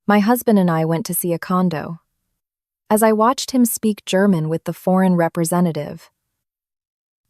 My husband and I went to see a condo. As I watched him speak German with the foreign representative,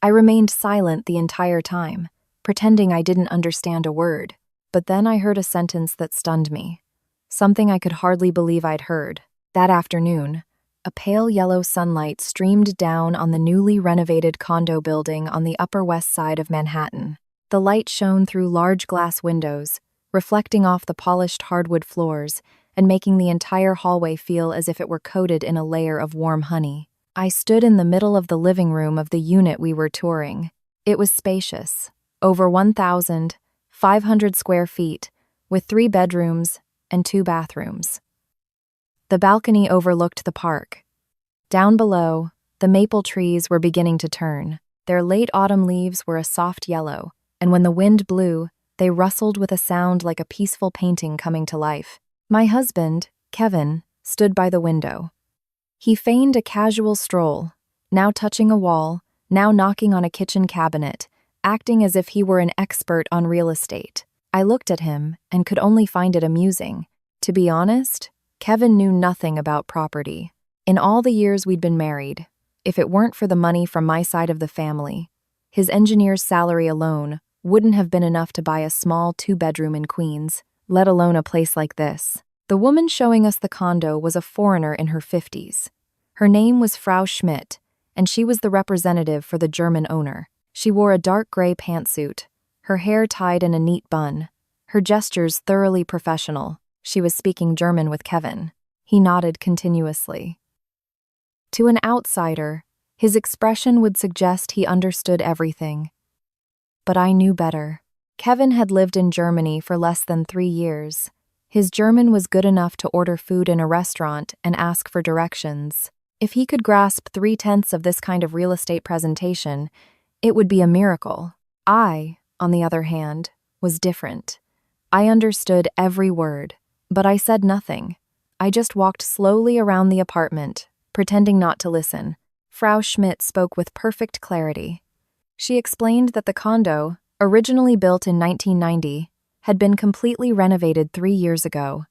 I remained silent the entire time, pretending I didn't understand a word. But then I heard a sentence that stunned me. Something I could hardly believe I'd heard. That afternoon, a pale yellow sunlight streamed down on the newly renovated condo building on the Upper West Side of Manhattan. The light shone through large glass windows, reflecting off the polished hardwood floors and making the entire hallway feel as if it were coated in a layer of warm honey. I stood in the middle of the living room of the unit we were touring. It was spacious, over 1,500 square feet, with 3 bedrooms and 2 bathrooms. The balcony overlooked the park. Down below, the maple trees were beginning to turn. Their late autumn leaves were a soft yellow, and when the wind blew, they rustled with a sound like a peaceful painting coming to life. My husband, Kevin, stood by the window. He feigned a casual stroll, now touching a wall, now knocking on a kitchen cabinet, acting as if he were an expert on real estate. I looked at him and could only find it amusing. To be honest, Kevin knew nothing about property. In all the years we'd been married, if it weren't for the money from my side of the family, his engineer's salary alone wouldn't have been enough to buy a small 2-bedroom in Queens, let alone a place like this. The woman showing us the condo was a foreigner in her 50s. Her name was Frau Schmidt, and she was the representative for the German owner. She wore a dark gray pantsuit, her hair tied in a neat bun, her gestures thoroughly professional. She was speaking German with Kevin. He nodded continuously. To an outsider, his expression would suggest he understood everything. But I knew better. Kevin had lived in Germany for less than 3 years. His German was good enough to order food in a restaurant and ask for directions. If he could grasp 3/10 of this kind of real estate presentation, it would be a miracle. I, on the other hand, was different. I understood every word, but I said nothing. I just walked slowly around the apartment, pretending not to listen. Frau Schmidt spoke with perfect clarity. She explained that the condo, originally built in 1990, had been completely renovated 3 years ago.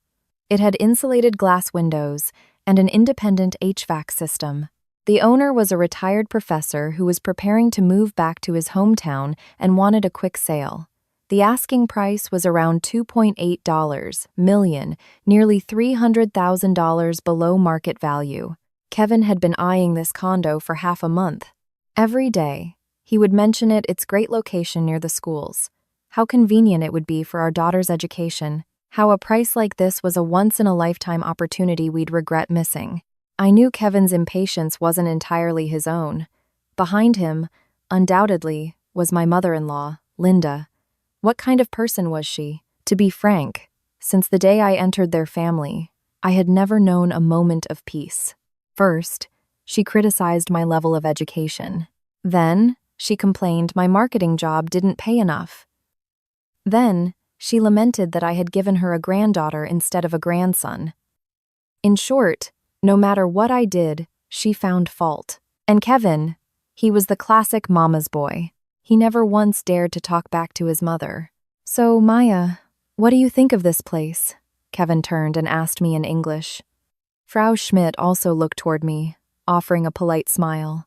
It had insulated glass windows and an independent HVAC system. The owner was a retired professor who was preparing to move back to his hometown and wanted a quick sale. The asking price was around $2.8 million, nearly $300,000 below market value. Kevin had been eyeing this condo for half a month. Every day, he would mention its great location near the schools, how convenient it would be for our daughter's education, how a price like this was a once-in-a-lifetime opportunity we'd regret missing. I knew Kevin's impatience wasn't entirely his own. Behind him, undoubtedly, was my mother-in-law, Linda. What kind of person was she? To be frank, since the day I entered their family, I had never known a moment of peace. First, she criticized my level of education. Then, she complained my marketing job didn't pay enough. Then, she lamented that I had given her a granddaughter instead of a grandson. In short, no matter what I did, she found fault. And Kevin, he was the classic mama's boy. He never once dared to talk back to his mother. "So, Maya, what do you think of this place?" Kevin turned and asked me in English. Frau Schmidt also looked toward me, offering a polite smile.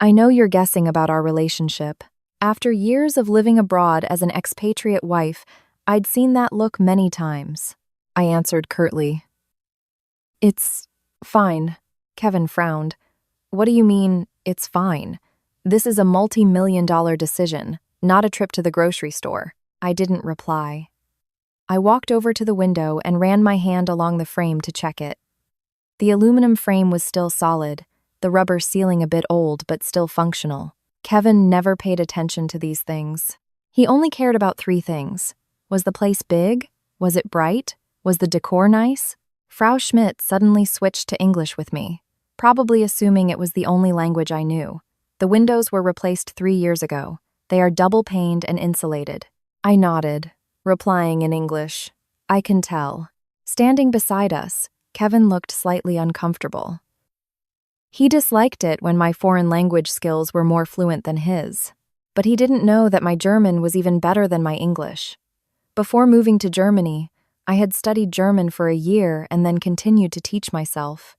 "I know you're guessing about our relationship. After years of living abroad as an expatriate wife, I'd seen that look many times," I answered curtly. "It's fine." Kevin frowned. "What do you mean, it's fine? This is a multi-million-dollar decision, not a trip to the grocery store." I didn't reply. I walked over to the window and ran my hand along the frame to check it. The aluminum frame was still solid, the rubber ceiling a bit old but still functional. Kevin never paid attention to these things. He only cared about 3 things. Was the place big? Was it bright? Was the decor nice? Frau Schmidt suddenly switched to English with me, probably assuming it was the only language I knew. The windows were replaced 3 years ago. They are double-paned and insulated. I nodded, replying in English. "I can tell." Standing beside us, Kevin looked slightly uncomfortable. He disliked it when my foreign language skills were more fluent than his, but he didn't know that my German was even better than my English. Before moving to Germany, I had studied German for a year and then continued to teach myself.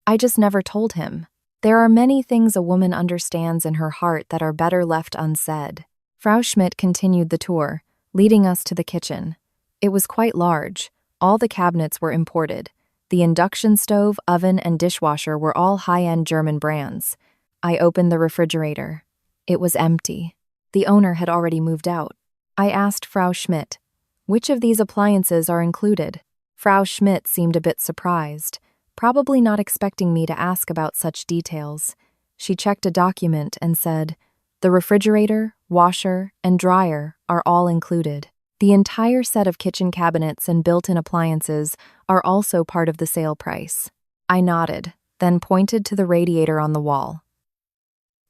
I just never told him. There are many things a woman understands in her heart that are better left unsaid. Frau Schmidt continued the tour, leading us to the kitchen. It was quite large. All the cabinets were imported. The induction stove, oven, and dishwasher were all high-end German brands. I opened the refrigerator. It was empty. The owner had already moved out. I asked Frau Schmidt, "Which of these appliances are included?" Frau Schmidt seemed a bit surprised, probably not expecting me to ask about such details. She checked a document and said, "The refrigerator, washer, and dryer are all included. The entire set of kitchen cabinets and built-in appliances are also part of the sale price." I nodded, then pointed to the radiator on the wall.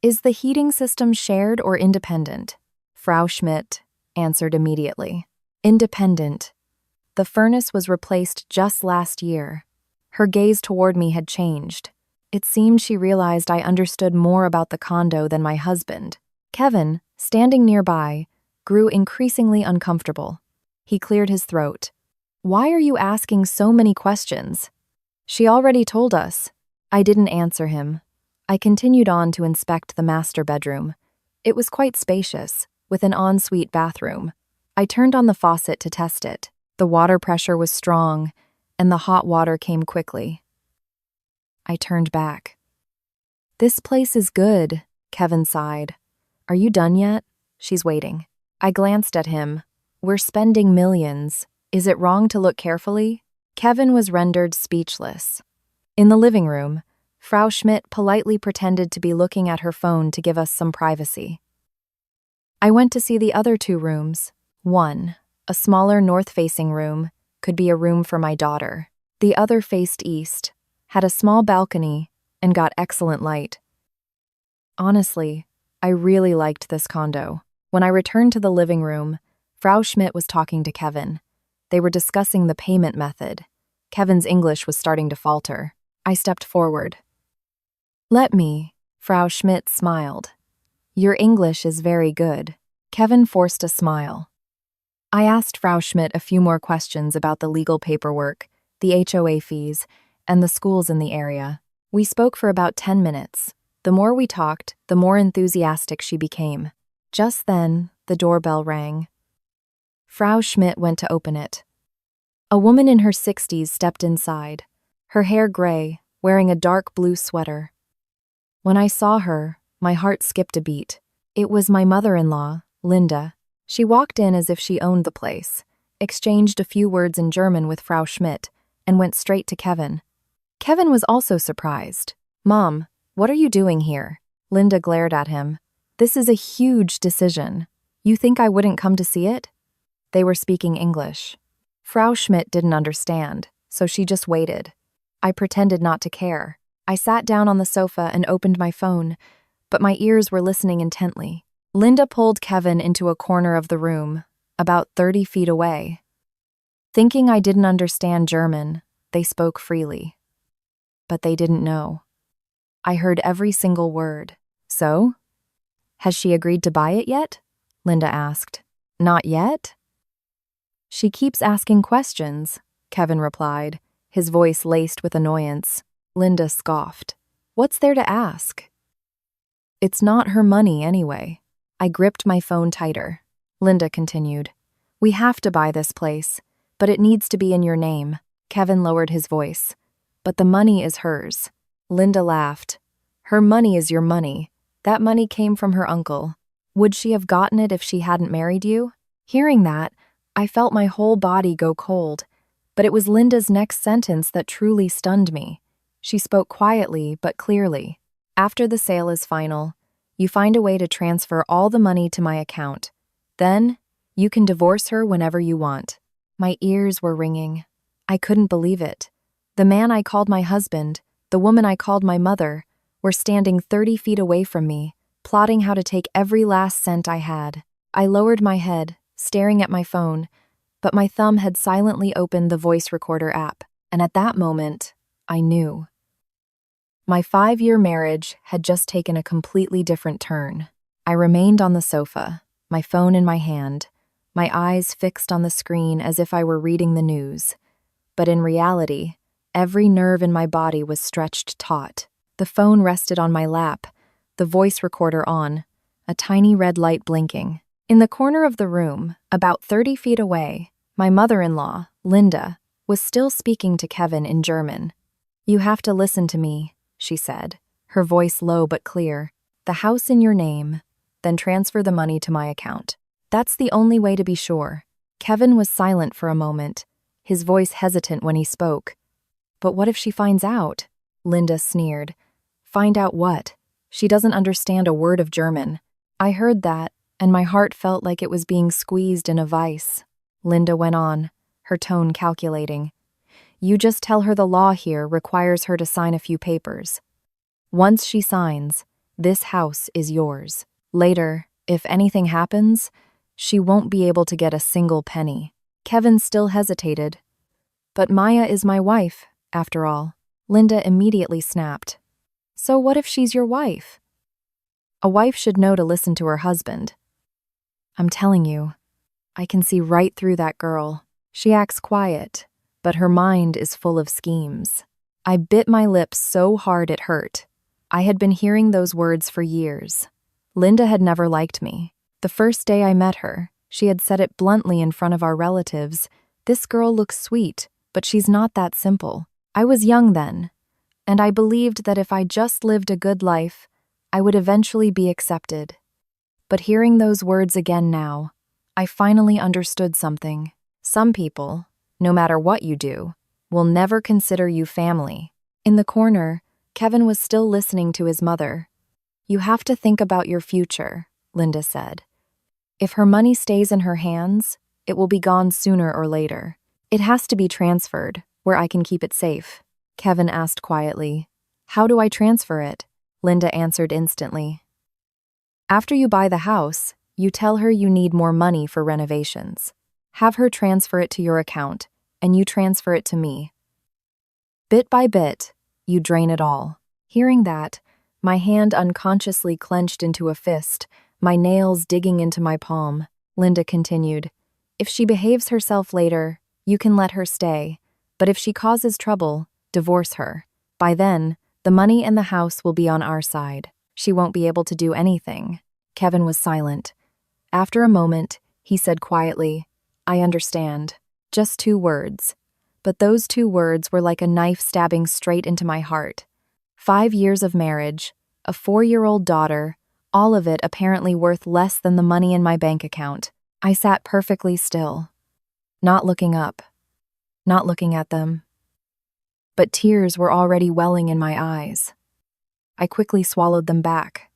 "Is the heating system shared or independent?" Frau Schmidt answered immediately. "Independent. The furnace was replaced just last year." Her gaze toward me had changed. It seemed she realized I understood more about the condo than my husband. Kevin, standing nearby, grew increasingly uncomfortable. He cleared his throat. "Why are you asking so many questions?" "She already told us." I didn't answer him. I continued on to inspect the master bedroom. It was quite spacious, with an ensuite bathroom. I turned on the faucet to test it. The water pressure was strong, and the hot water came quickly. I turned back. "This place is good," Kevin sighed. "Are you done yet?" "She's waiting." I glanced at him. "We're spending millions. Is it wrong to look carefully?" Kevin was rendered speechless. In the living room, Frau Schmidt politely pretended to be looking at her phone to give us some privacy. I went to see the other two rooms. One, a smaller north-facing room, could be a room for my daughter. The other faced east, had a small balcony, and got excellent light. Honestly, I really liked this condo. When I returned to the living room, Frau Schmidt was talking to Kevin. They were discussing the payment method. Kevin's English was starting to falter. I stepped forward. "Let me," Frau Schmidt smiled. "Your English is very good." Kevin forced a smile. I asked Frau Schmidt a few more questions about the legal paperwork, the HOA fees, and the schools in the area. We spoke for about 10 minutes. The more we talked, the more enthusiastic she became. Just then, the doorbell rang. Frau Schmidt went to open it. A woman in her 60s stepped inside, her hair gray, wearing a dark blue sweater. When I saw her, my heart skipped a beat. It was my mother-in-law, Linda. She walked in as if she owned the place, exchanged a few words in German with Frau Schmidt, and went straight to Kevin. Kevin was also surprised. "Mom, what are you doing here?" Linda glared at him. "This is a huge decision. You think I wouldn't come to see it?" They were speaking English. Frau Schmidt didn't understand, so she just waited. I pretended not to care. I sat down on the sofa and opened my phone, but my ears were listening intently. Linda pulled Kevin into a corner of the room, about 30 feet away. Thinking I didn't understand German, they spoke freely. But they didn't know. I heard every single word. "So? Has she agreed to buy it yet?" Linda asked. "Not yet?" "She keeps asking questions," Kevin replied, his voice laced with annoyance. Linda scoffed. "What's there to ask?" "It's not her money anyway." I gripped my phone tighter. Linda continued. "We have to buy this place, but it needs to be in your name." Kevin lowered his voice. "But the money is hers." Linda laughed. "Her money is your money. That money came from her uncle. Would she have gotten it if she hadn't married you?" Hearing that, I felt my whole body go cold, but it was Linda's next sentence that truly stunned me. She spoke quietly but clearly. "After the sale is final, you find a way to transfer all the money to my account. Then, you can divorce her whenever you want." My ears were ringing. I couldn't believe it. The man I called my husband, the woman I called my mother, were standing 30 feet away from me, plotting how to take every last cent I had. I lowered my head, staring at my phone, but my thumb had silently opened the voice recorder app, and at that moment, I knew. My 5-year marriage had just taken a completely different turn. I remained on the sofa, my phone in my hand, my eyes fixed on the screen as if I were reading the news. But in reality, every nerve in my body was stretched taut. The phone rested on my lap, the voice recorder on, a tiny red light blinking. In the corner of the room, about 30 feet away, my mother-in-law, Linda, was still speaking to Kevin in German. "You have to listen to me," she said, her voice low but clear. "The house in your name, then transfer the money to my account. That's the only way to be sure." Kevin was silent for a moment, his voice hesitant when he spoke. "But what if she finds out?" Linda sneered. "Find out what? She doesn't understand a word of German." I heard that, and my heart felt like it was being squeezed in a vice. Linda went on, her tone calculating. "You just tell her the law here requires her to sign a few papers. Once she signs, this house is yours. Later, if anything happens, she won't be able to get a single penny." Kevin still hesitated. "But Maya is my wife, after all." Linda immediately snapped. "So what if she's your wife? A wife should know to listen to her husband." "I'm telling you, I can see right through that girl. She acts quiet, but her mind is full of schemes." I bit my lips so hard it hurt. I had been hearing those words for years. Linda had never liked me. The first day I met her, she had said it bluntly in front of our relatives. "This girl looks sweet, but she's not that simple." I was young then, and I believed that if I just lived a good life, I would eventually be accepted. But hearing those words again now, I finally understood something. Some people, no matter what you do, will never consider you family. In the corner, Kevin was still listening to his mother. "You have to think about your future," Linda said. "If her money stays in her hands, it will be gone sooner or later. It has to be transferred, where I can keep it safe." Kevin asked quietly. "How do I transfer it?" Linda answered instantly. "After you buy the house, you tell her you need more money for renovations. Have her transfer it to your account, and you transfer it to me. Bit by bit, you drain it all." Hearing that, my hand unconsciously clenched into a fist, my nails digging into my palm. Linda continued, "If she behaves herself later, you can let her stay, but if she causes trouble, divorce her. By then, the money and the house will be on our side. She won't be able to do anything." Kevin was silent. After a moment, he said quietly, "I understand." Just 2 words. But those 2 words were like a knife stabbing straight into my heart. 5 years of marriage, a 4-year-old daughter, all of it apparently worth less than the money in my bank account. I sat perfectly still, not looking up, not looking at them. But tears were already welling in my eyes. I quickly swallowed them back.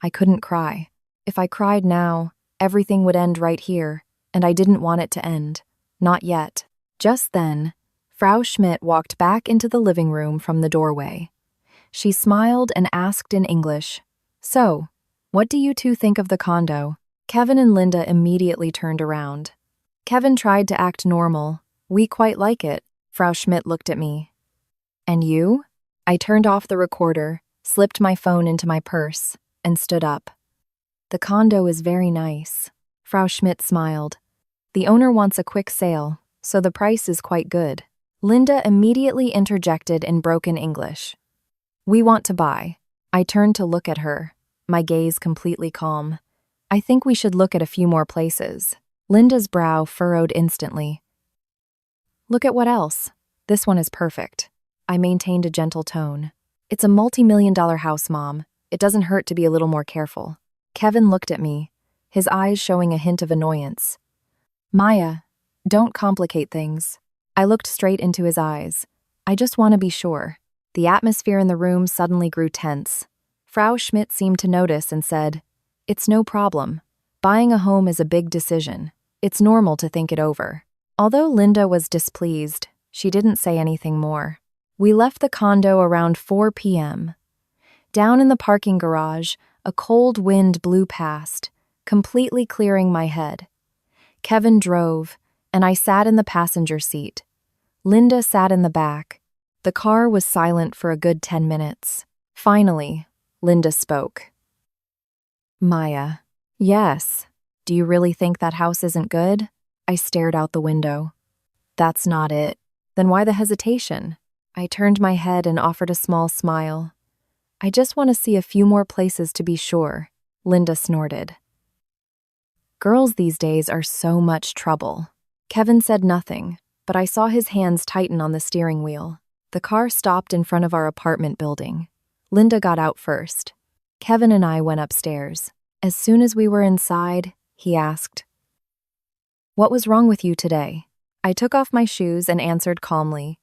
I couldn't cry. If I cried now, everything would end right here, and I didn't want it to end. Not yet. Just then, Frau Schmidt walked back into the living room from the doorway. She smiled and asked in English, "So, what do you two think of the condo?" Kevin and Linda immediately turned around. Kevin tried to act normal. "We quite like it." Frau Schmidt looked at me. "And you?" I turned off the recorder, slipped my phone into my purse, and stood up. "The condo is very nice." Frau Schmidt smiled. "The owner wants a quick sale, so the price is quite good." Linda immediately interjected in broken English. "We want to buy." I turned to look at her, my gaze completely calm. "I think we should look at a few more places." Linda's brow furrowed instantly. "Look at what else? This one is perfect." I maintained a gentle tone. "It's a multi-million-dollar house, Mom. It doesn't hurt to be a little more careful." Kevin looked at me, his eyes showing a hint of annoyance. "Maya, don't complicate things." I looked straight into his eyes. "I just want to be sure." The atmosphere in the room suddenly grew tense. Frau Schmidt seemed to notice and said, "It's no problem. Buying a home is a big decision. It's normal to think it over." Although Linda was displeased, she didn't say anything more. We left the condo around 4 p.m. Down in the parking garage, a cold wind blew past, completely clearing my head. Kevin drove, and I sat in the passenger seat. Linda sat in the back. The car was silent for a good 10 minutes. Finally, Linda spoke. "Maya." "Yes." Do you really think that house isn't good? I stared out the window. That's not it. Then why the hesitation? I turned my head and offered a small smile. I just want to see a few more places to be sure, Linda snorted. Girls these days are so much trouble. Kevin said nothing, but I saw his hands tighten on the steering wheel. The car stopped in front of our apartment building. Linda got out first. Kevin and I went upstairs. As soon as we were inside, he asked, "What was wrong with you today?" I took off my shoes and answered calmly,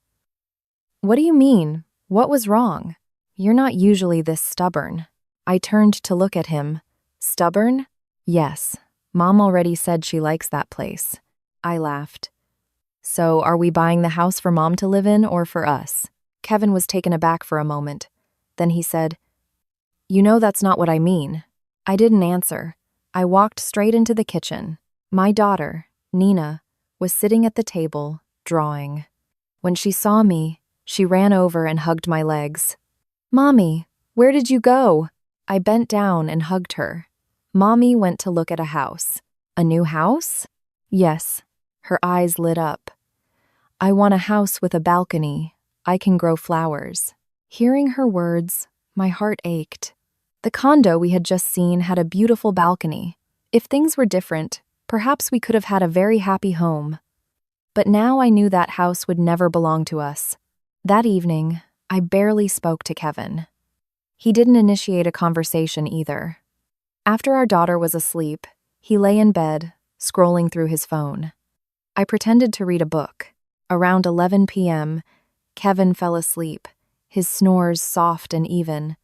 "What do you mean? What was wrong? You're not usually this stubborn." I turned to look at him. Stubborn? Yes. Mom already said she likes that place. I laughed. So, are we buying the house for Mom to live in or for us? Kevin was taken aback for a moment. Then he said, "You know that's not what I mean." I didn't answer. I walked straight into the kitchen. My daughter, Nina, was sitting at the table, drawing. When she saw me, she ran over and hugged my legs. "Mommy, where did you go?" I bent down and hugged her. Mommy went to look at a house. A new house? Yes. Her eyes lit up. I want a house with a balcony. I can grow flowers. Hearing her words, my heart ached. The condo we had just seen had a beautiful balcony. If things were different, perhaps we could have had a very happy home. But now I knew that house would never belong to us. That evening, I barely spoke to Kevin. He didn't initiate a conversation either. After our daughter was asleep, he lay in bed, scrolling through his phone. I pretended to read a book. Around 11 p.m., Kevin fell asleep, his snores soft and even.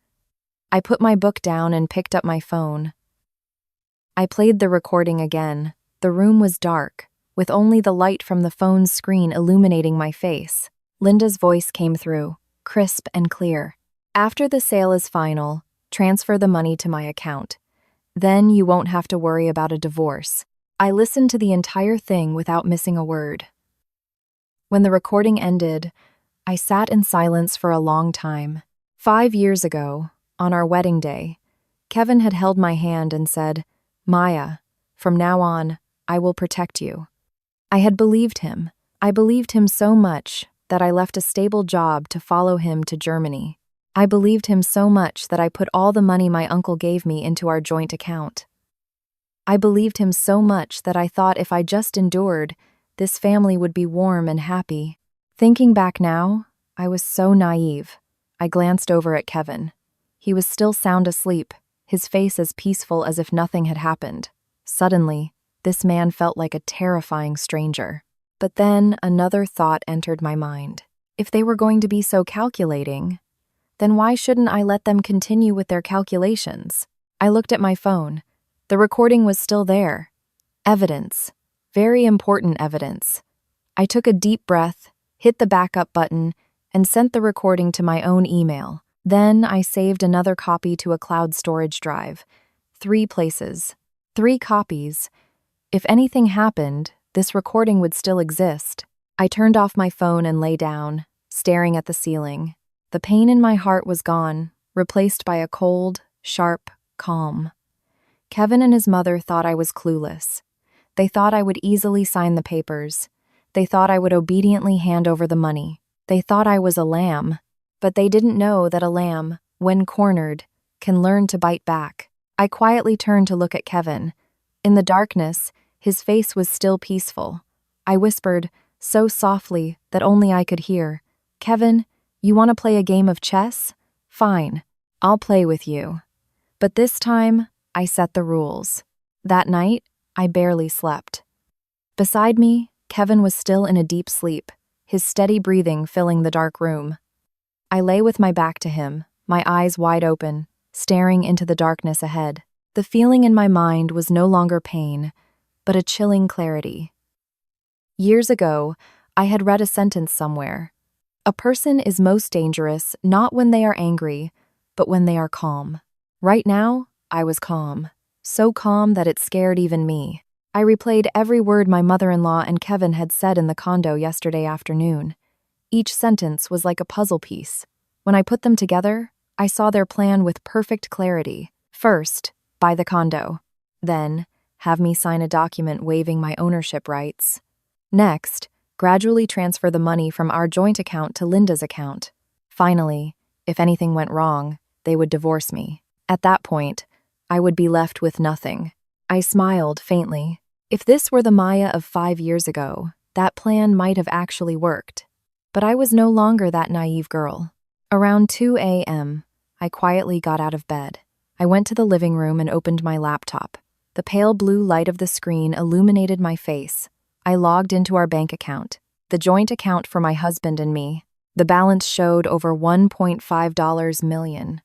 I put my book down and picked up my phone. I played the recording again. The room was dark, with only the light from the phone's screen illuminating my face. Linda's voice came through, crisp and clear. "After the sale is final, transfer the money to my account. Then you won't have to worry about a divorce." I listened to the entire thing without missing a word. When the recording ended, I sat in silence for a long time. 5 years ago, on our wedding day, Kevin had held my hand and said, "Maya, from now on, I will protect you." I had believed him. I believed him so much that I left a stable job to follow him to Germany. I believed him so much that I put all the money my uncle gave me into our joint account. I believed him so much that I thought if I just endured, this family would be warm and happy. Thinking back now, I was so naive. I glanced over at Kevin. He was still sound asleep, his face as peaceful as if nothing had happened. Suddenly, this man felt like a terrifying stranger. But then another thought entered my mind. If they were going to be so calculating, then why shouldn't I let them continue with their calculations? I looked at my phone. The recording was still there. Evidence. Very important evidence. I took a deep breath, hit the backup button, and sent the recording to my own email. Then I saved another copy to a cloud storage drive. 3 places. 3 copies. If anything happened, this recording would still exist. I turned off my phone and lay down, staring at the ceiling. The pain in my heart was gone, replaced by a cold, sharp calm. Kevin and his mother thought I was clueless. They thought I would easily sign the papers. They thought I would obediently hand over the money. They thought I was a lamb. But they didn't know that a lamb, when cornered, can learn to bite back. I quietly turned to look at Kevin. In the darkness, his face was still peaceful. I whispered, so softly that only I could hear, "Kevin, you want to play a game of chess? Fine, I'll play with you." But this time, I set the rules. That night, I barely slept. Beside me, Kevin was still in a deep sleep, his steady breathing filling the dark room. I lay with my back to him, my eyes wide open, staring into the darkness ahead. The feeling in my mind was no longer pain, but a chilling clarity. Years ago, I had read a sentence somewhere. A person is most dangerous not when they are angry, but when they are calm. Right now, I was calm. So calm that it scared even me. I replayed every word my mother-in-law and Kevin had said in the condo yesterday afternoon. Each sentence was like a puzzle piece. When I put them together, I saw their plan with perfect clarity. First, buy the condo. Then, have me sign a document waiving my ownership rights. Next, gradually transfer the money from our joint account to Linda's account. Finally, if anything went wrong, they would divorce me. At that point, I would be left with nothing. I smiled faintly. If this were the Maya of 5 years ago, that plan might have actually worked. But I was no longer that naive girl. Around 2 a.m., I quietly got out of bed. I went to the living room and opened my laptop. The pale blue light of the screen illuminated my face. I logged into our bank account, the joint account for my husband and me. The balance showed over $1.5 million.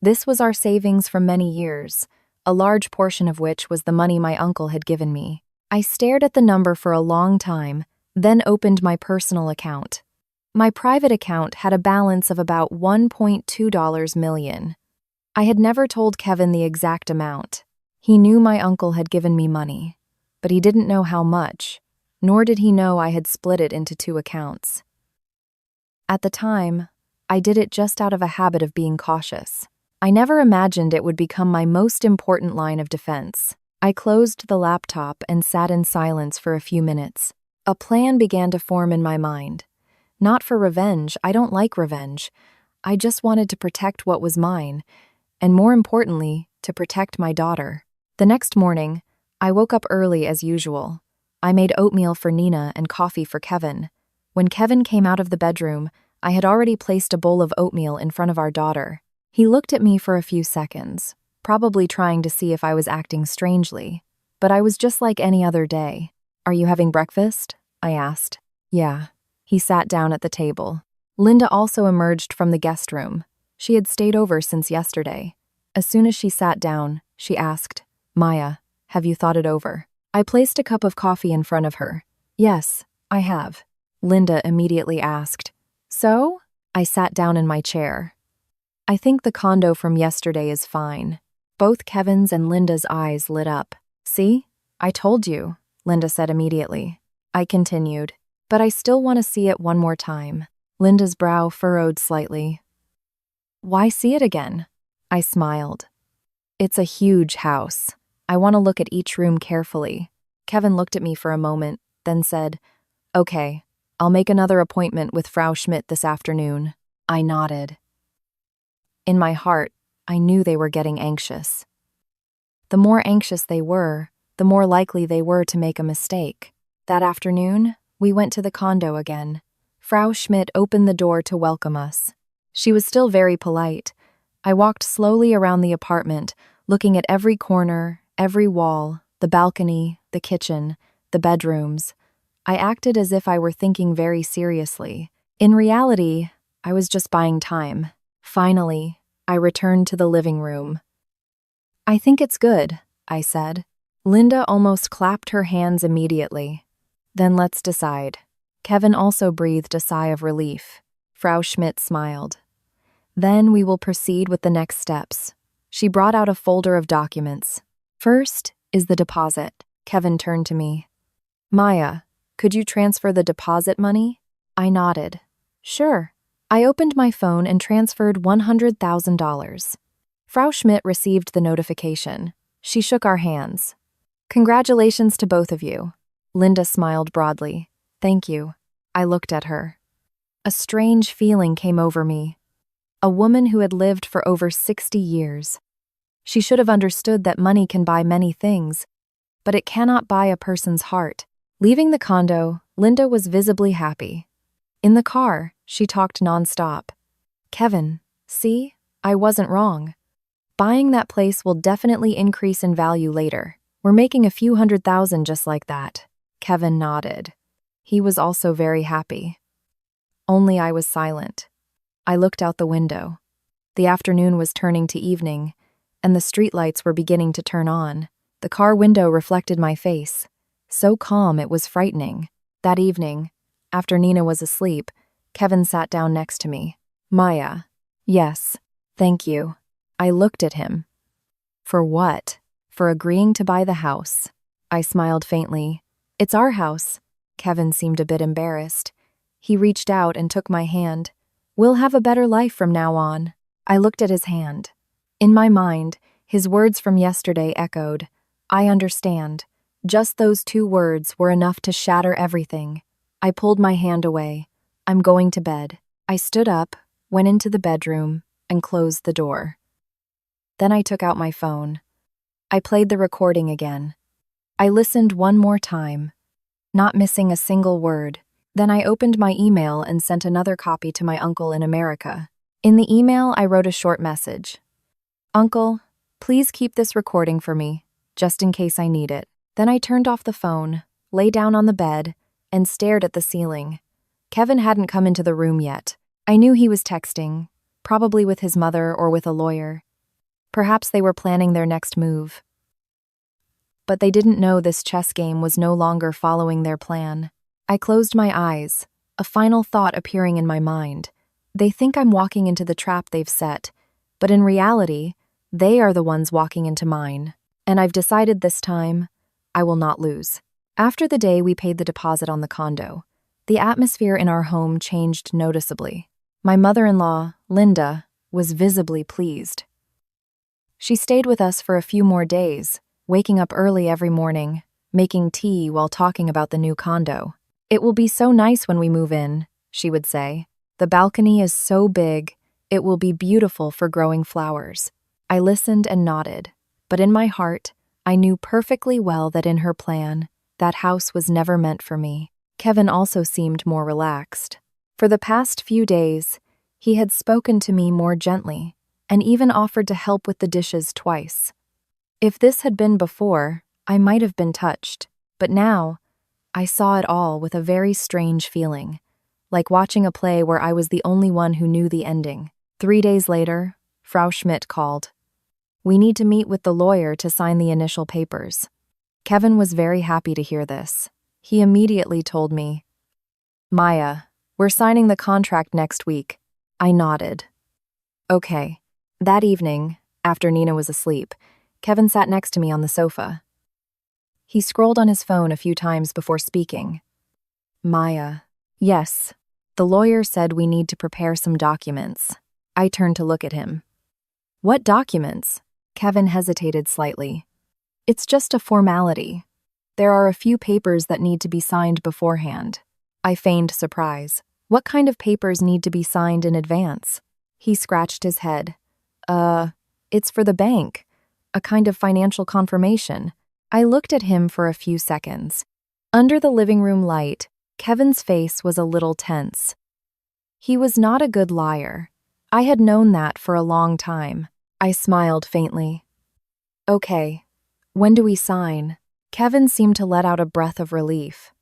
This was our savings from many years, a large portion of which was the money my uncle had given me. I stared at the number for a long time, then opened my personal account. My private account had a balance of about $1.2 million. I had never told Kevin the exact amount. He knew my uncle had given me money, but he didn't know how much, nor did he know I had split it into 2 accounts. At the time, I did it just out of a habit of being cautious. I never imagined it would become my most important line of defense. I closed the laptop and sat in silence for a few minutes. A plan began to form in my mind. Not for revenge, I don't like revenge. I just wanted to protect what was mine, and more importantly, to protect my daughter. The next morning, I woke up early as usual. I made oatmeal for Nina and coffee for Kevin. When Kevin came out of the bedroom, I had already placed a bowl of oatmeal in front of our daughter. He looked at me for a few seconds, probably trying to see if I was acting strangely, but I was just like any other day. "Are you having breakfast?" I asked. "Yeah." He sat down at the table. Linda also emerged from the guest room. She had stayed over since yesterday. As soon as she sat down, she asked, "Maya, have you thought it over?" I placed a cup of coffee in front of her. "Yes, I have." Linda immediately asked, "So?" I sat down in my chair. "I think the condo from yesterday is fine." Both Kevin's and Linda's eyes lit up. "See? I told you," Linda said immediately. I continued, "But I still want to see it one more time." Linda's brow furrowed slightly. "Why see it again?" I smiled. "It's a huge house. I want to look at each room carefully." Kevin looked at me for a moment, then said, "Okay, I'll make another appointment with Frau Schmidt this afternoon." I nodded. In my heart, I knew they were getting anxious. The more anxious they were, the more likely they were to make a mistake. That afternoon, we went to the condo again. Frau Schmidt opened the door to welcome us. She was still very polite. I walked slowly around the apartment, looking at every corner, every wall, the balcony, the kitchen, the bedrooms. I acted as if I were thinking very seriously. In reality, I was just buying time. Finally, I returned to the living room. "I think it's good," I said. Linda almost clapped her hands immediately. "Then let's decide." Kevin also breathed a sigh of relief. Frau Schmidt smiled. "Then we will proceed with the next steps." She brought out a folder of documents. "First is the deposit." Kevin turned to me. "Maya, could you transfer the deposit money?" I nodded. "Sure." I opened my phone and transferred $100,000. Frau Schmidt received the notification. She shook our hands. "Congratulations to both of you." Linda smiled broadly. "Thank you." I looked at her. A strange feeling came over me. A woman who had lived for over 60 years. She should have understood that money can buy many things, but it cannot buy a person's heart. Leaving the condo, Linda was visibly happy. In the car, she talked nonstop. "Kevin, see? I wasn't wrong. Buying that place will definitely increase in value later. We're making a few $100,000 just like that." Kevin nodded. He was also very happy. Only I was silent. I looked out the window. The afternoon was turning to evening, and the streetlights were beginning to turn on. The car window reflected my face. So calm it was frightening. That evening, after Nina was asleep, Kevin sat down next to me. "Maya." "Yes, thank you." I looked at him. "For what?" "For agreeing to buy the house." I smiled faintly. "It's our house." Kevin seemed a bit embarrassed. He reached out and took my hand. "We'll have a better life from now on." I looked at his hand. In my mind, his words from yesterday echoed, I understand. Just those 2 words were enough to shatter everything. I pulled my hand away. I'm going to bed. I stood up, went into the bedroom, and closed the door. Then I took out my phone. I played the recording again. I listened one more time, not missing a single word. Then I opened my email and sent another copy to my uncle in America. In the email, I wrote a short message. "Uncle, please keep this recording for me, just in case I need it." Then I turned off the phone, lay down on the bed, and stared at the ceiling. Kevin hadn't come into the room yet. I knew he was texting, probably with his mother or with a lawyer. Perhaps they were planning their next move. But they didn't know this chess game was no longer following their plan. I closed my eyes, a final thought appearing in my mind. They think I'm walking into the trap they've set, but in reality, they are the ones walking into mine. And I've decided this time, I will not lose. After the day we paid the deposit on the condo, the atmosphere in our home changed noticeably. My mother-in-law, Linda, was visibly pleased. She stayed with us for a few more days, waking up early every morning, making tea while talking about the new condo. "It will be so nice when we move in," she would say. "The balcony is so big, it will be beautiful for growing flowers." I listened and nodded, but in my heart, I knew perfectly well that in her plan, that house was never meant for me. Kevin also seemed more relaxed. For the past few days, he had spoken to me more gently and even offered to help with the dishes twice. If this had been before, I might have been touched, but now, I saw it all with a very strange feeling, like watching a play where I was the only one who knew the ending. 3 days later, Frau Schmidt called. "We need to meet with the lawyer to sign the initial papers." Kevin was very happy to hear this. He immediately told me, "Maya, we're signing the contract next week." I nodded. Okay. That evening, after Nina was asleep, Kevin sat next to me on the sofa. He scrolled on his phone a few times before speaking. "Maya." "Yes. The lawyer said we need to prepare some documents." I turned to look at him. "What documents?" Kevin hesitated slightly. "It's just a formality. There are a few papers that need to be signed beforehand." I feigned surprise. "What kind of papers need to be signed in advance?" He scratched his head. It's for the bank. A kind of financial confirmation." I looked at him for a few seconds. Under the living room light, Kevin's face was a little tense. He was not a good liar. I had known that for a long time. I smiled faintly. "Okay. When do we sign?" Kevin seemed to let out a breath of relief.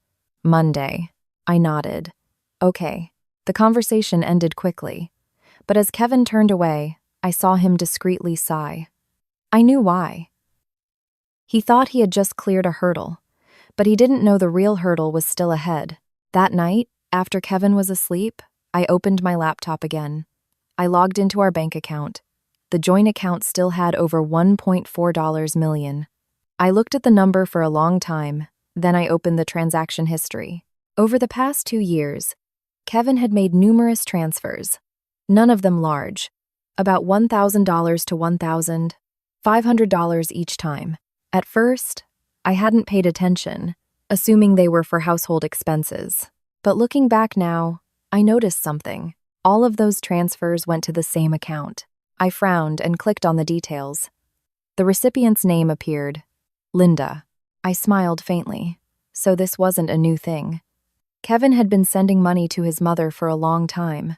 "Monday." I nodded. "Okay." The conversation ended quickly. But as Kevin turned away, I saw him discreetly sigh. I knew why. He thought he had just cleared a hurdle, but he didn't know the real hurdle was still ahead. That night, after Kevin was asleep, I opened my laptop again. I logged into our bank account. The joint account still had over $1.4 million. I looked at the number for a long time, then I opened the transaction history. Over the past 2 years, Kevin had made numerous transfers, none of them large, about $1,000 to $1,500 each time. At first, I hadn't paid attention, assuming they were for household expenses. But looking back now, I noticed something. All of those transfers went to the same account. I frowned and clicked on the details. The recipient's name appeared. Linda. I smiled faintly. So this wasn't a new thing. Kevin had been sending money to his mother for a long time.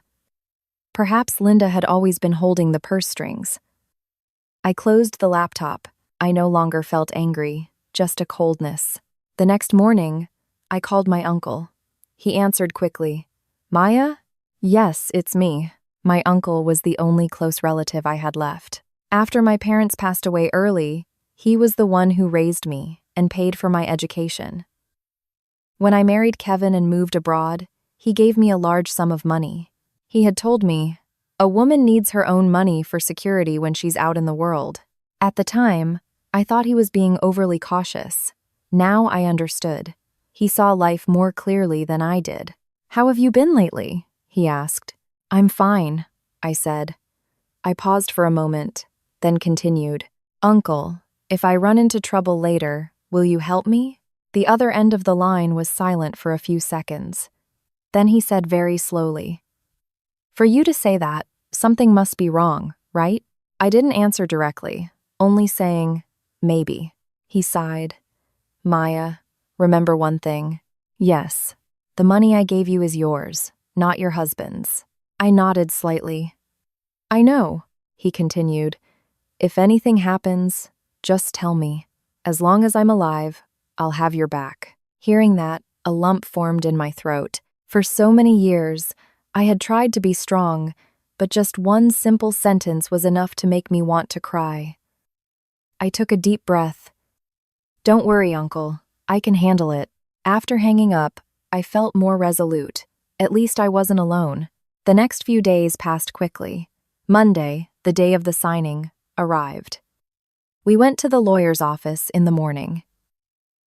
Perhaps Linda had always been holding the purse strings. I closed the laptop. I no longer felt angry, just a coldness. The next morning, I called my uncle. He answered quickly. "Maya?" "Yes, it's me." My uncle was the only close relative I had left. After my parents passed away early, he was the one who raised me and paid for my education. When I married Kevin and moved abroad, he gave me a large sum of money. He had told me, "A woman needs her own money for security when she's out in the world." At the time, I thought he was being overly cautious. Now I understood. He saw life more clearly than I did. "How have you been lately?" he asked. "I'm fine," I said. I paused for a moment, then continued. "Uncle, If I run into trouble later, will you help me? The other end of the line was silent for a few seconds. Then he said very slowly, "For you to say that, something must be wrong, right?" I didn't answer directly, only saying, "Maybe." He sighed. "Maya, remember one thing. Yes, the money I gave you is yours, not your husband's." I nodded slightly. "I know," he continued. "If anything happens, just tell me. As long as I'm alive, I'll have your back." Hearing that, a lump formed in my throat. For so many years, I had tried to be strong, but just one simple sentence was enough to make me want to cry. I took a deep breath. "Don't worry, Uncle. I can handle it." After hanging up, I felt more resolute. At least I wasn't alone. The next few days passed quickly. Monday, the day of the signing, arrived. We went to the lawyer's office in the morning.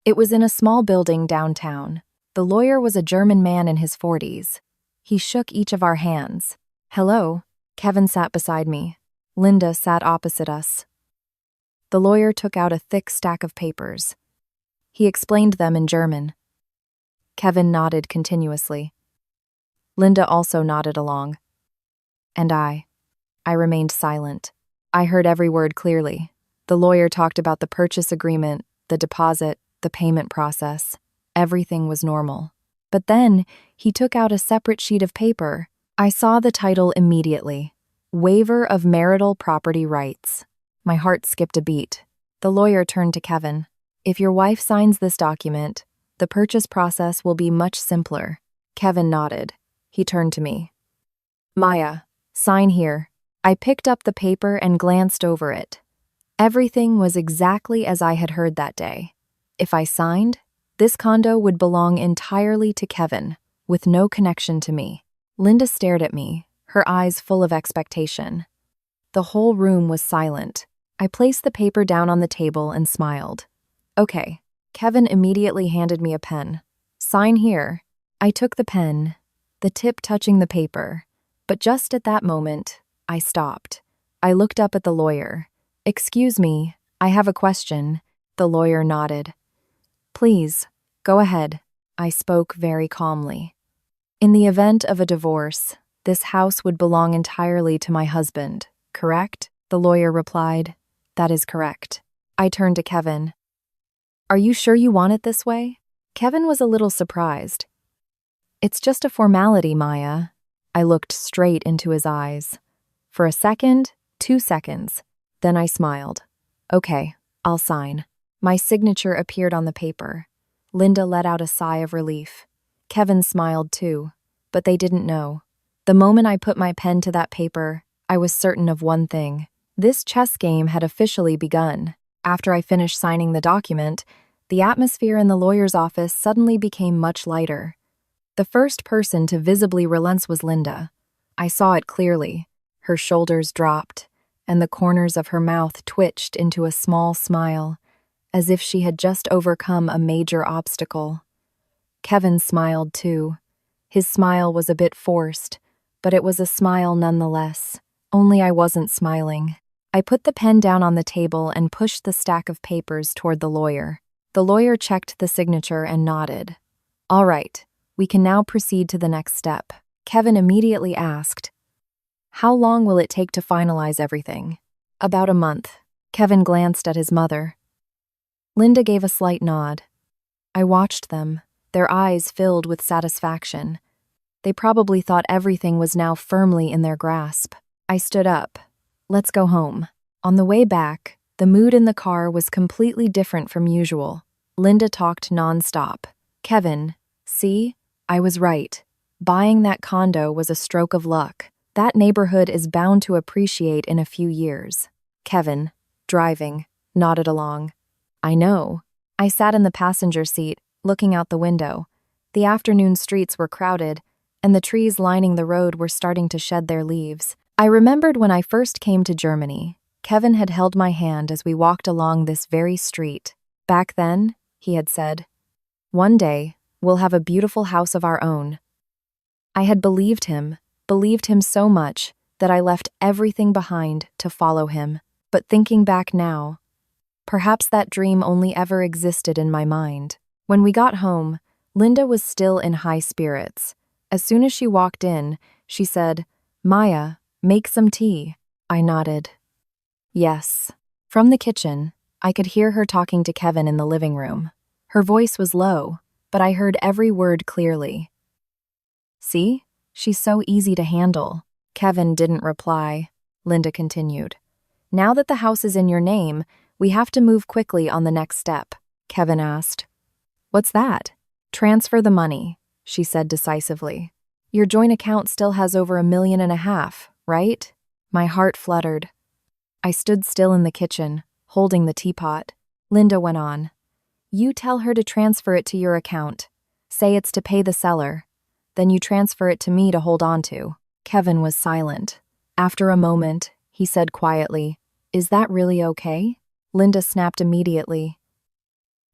It was in a small building downtown. The lawyer was a German man in his 40s. He shook each of our hands. "Hello." Kevin sat beside me. Linda sat opposite us. The lawyer took out a thick stack of papers. He explained them in German. Kevin nodded continuously. Linda also nodded along. And I remained silent. I heard every word clearly. The lawyer talked about the purchase agreement, the deposit, the payment process. Everything was normal. But then, he took out a separate sheet of paper. I saw the title immediately. Waiver of Marital Property Rights. My heart skipped a beat. The lawyer turned to Kevin. "If your wife signs this document, the purchase process will be much simpler." Kevin nodded. He turned to me. "Maya, sign here." I picked up the paper and glanced over it. Everything was exactly as I had heard that day. If I signed, this condo would belong entirely to Kevin, with no connection to me. Linda stared at me, her eyes full of expectation. The whole room was silent. I placed the paper down on the table and smiled. "Okay." Kevin immediately handed me a pen. "Sign here." I took the pen, the tip touching the paper, but just at that moment, I stopped. I looked up at the lawyer. "Excuse me, I have a question." The lawyer nodded. "Please, go ahead." I spoke very calmly. "In the event of a divorce, this house would belong entirely to my husband, correct?" The lawyer replied, "That is correct." I turned to Kevin. "Are you sure you want it this way?" Kevin was a little surprised. "It's just a formality, Maya." I looked straight into his eyes. For a second, 2 seconds. Then I smiled. "Okay, I'll sign." My signature appeared on the paper. Linda let out a sigh of relief. Kevin smiled too, but they didn't know. The moment I put my pen to that paper, I was certain of one thing. This chess game had officially begun. After I finished signing the document, the atmosphere in the lawyer's office suddenly became much lighter. The first person to visibly relent was Linda. I saw it clearly. Her shoulders dropped, and the corners of her mouth twitched into a small smile, as if she had just overcome a major obstacle. Kevin smiled too. His smile was a bit forced, but it was a smile nonetheless. Only I wasn't smiling. I put the pen down on the table and pushed the stack of papers toward the lawyer. The lawyer checked the signature and nodded. "All right, we can now proceed to the next step." Kevin immediately asked, "How long will it take to finalize everything?" "About a month." Kevin glanced at his mother. Linda gave a slight nod. I watched them, their eyes filled with satisfaction. They probably thought everything was now firmly in their grasp. I stood up. "Let's go home." On the way back, the mood in the car was completely different from usual. Linda talked nonstop. "Kevin, see? I was right. Buying that condo was a stroke of luck. That neighborhood is bound to appreciate in a few years." Kevin, driving, nodded along. "I know." I sat in the passenger seat, looking out the window. The afternoon streets were crowded, and the trees lining the road were starting to shed their leaves. I remembered when I first came to Germany, Kevin had held my hand as we walked along this very street. Back then, he had said, "One day, we'll have a beautiful house of our own." I had believed him so much that I left everything behind to follow him. But thinking back now, Perhaps that dream only ever existed in my mind. When we got home, Linda was still in high spirits. As soon as she walked in, she said, "Maya, make some tea." I nodded. Yes. From the kitchen, I could hear her talking to Kevin in the living room. Her voice was low, but I heard every word clearly. "See? She's so easy to handle." Kevin didn't reply. Linda continued. "Now that the house is in your name, we have to move quickly on the next step." Kevin asked. "What's that?" "Transfer the money," she said decisively. "Your joint account still has over $1.5 million, right?" My heart fluttered. I stood still in the kitchen, holding the teapot. Linda went on. "You tell her to transfer it to your account. Say it's to pay the seller. Then you transfer it to me to hold on to." Kevin was silent. After a moment, he said quietly, "Is that really okay?" Linda snapped immediately.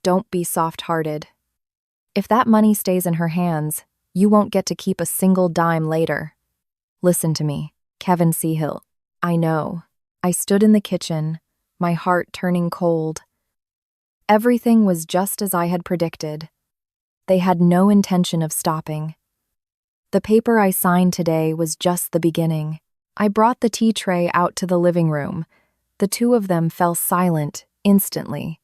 "Don't be soft-hearted. If that money stays in her hands, you won't get to keep a single dime later." "Listen to me, Kevin Seahill." "I know." I stood in the kitchen, my heart turning cold. Everything was just as I had predicted. They had no intention of stopping. The paper I signed today was just the beginning. I brought the tea tray out to the living room. The two of them fell silent instantly.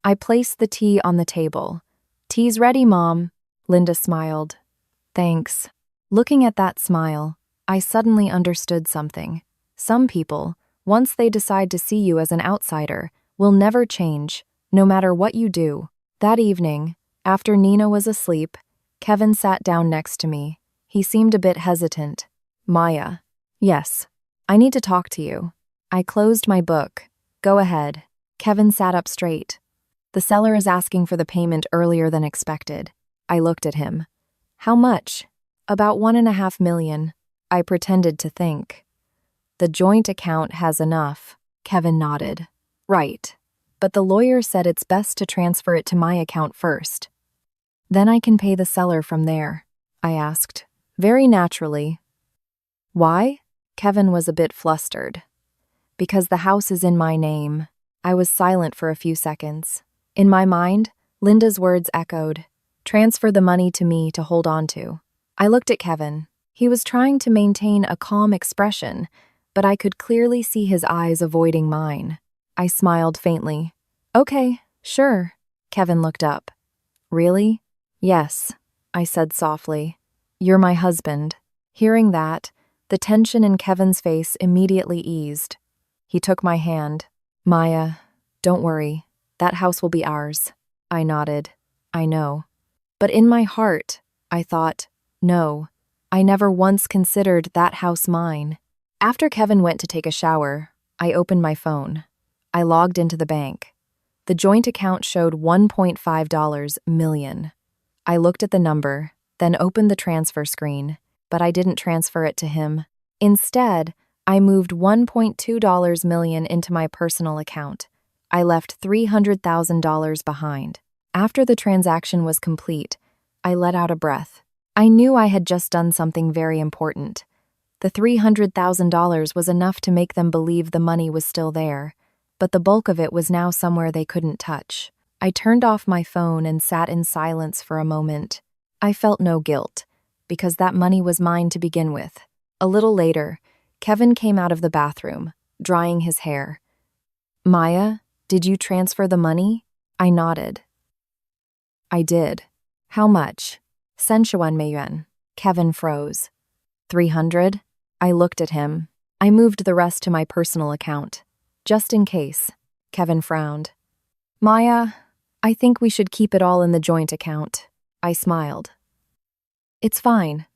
I placed the tea on the table. "Tea's ready, Mom." Linda smiled. "Thanks." Looking at that smile, I suddenly understood something. Some people, once they decide to see you as an outsider, will never change, no matter what you do. That evening, after Nina was asleep, Kevin sat down next to me. He seemed a bit hesitant. "Maya." "Yes. I need to talk to you." I closed my book. "Go ahead." Kevin sat up straight. "The seller is asking for the payment earlier than expected." I looked at him. "How much?" "About $1.5 million. I pretended to think. "The joint account has enough." Kevin nodded. "Right. But the lawyer said it's best to transfer it to my account first. Then I can pay the seller from there." I asked, very naturally. "Why?" Kevin was a bit flustered. "Because the house is in my name." I was silent for a few seconds. In my mind, Linda's words echoed. "Transfer the money to me to hold on to." I looked at Kevin. He was trying to maintain a calm expression, but I could clearly see his eyes avoiding mine. I smiled faintly. "Okay, sure." Kevin looked up. "Really?" "Yes," I said softly. "You're my husband." Hearing that, the tension in Kevin's face immediately eased. He took my hand. "Maya, don't worry. That house will be ours." I nodded. "I know." But in my heart, I thought, no, I never once considered that house mine. After Kevin went to take a shower, I opened my phone. I logged into the bank. The joint account showed $1.5 million. I looked at the number, then opened the transfer screen, but I didn't transfer it to him. Instead, I moved $1.2 million into my personal account. I left $300,000 behind. After the transaction was complete, I let out a breath. I knew I had just done something very important. The $300,000 was enough to make them believe the money was still there, but the bulk of it was now somewhere they couldn't touch. I turned off my phone and sat in silence for a moment. I felt no guilt, because that money was mine to begin with. A little later, Kevin came out of the bathroom, drying his hair. "Maya, did you transfer the money?" I nodded. "I did." "How much?" $3,000,000. Kevin froze. 300? I looked at him. I moved the rest to my personal account. "Just in case." Kevin frowned. "Maya, I think we should keep it all in the joint account." I smiled. "It's fine.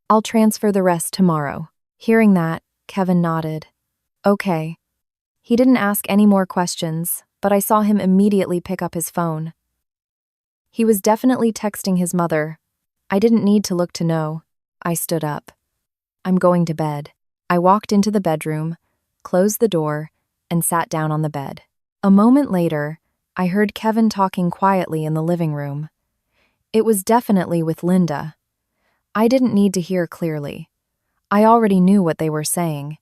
I'll transfer the rest tomorrow." Hearing that, Kevin nodded. "Okay." He didn't ask any more questions, but I saw him immediately pick up his phone. He was definitely texting his mother. I didn't need to look to know. I stood up. "I'm going to bed." I walked into the bedroom, closed the door, and sat down on the bed. A moment later, I heard Kevin talking quietly in the living room. It was definitely with Linda. I didn't need to hear clearly. I already knew what they were saying.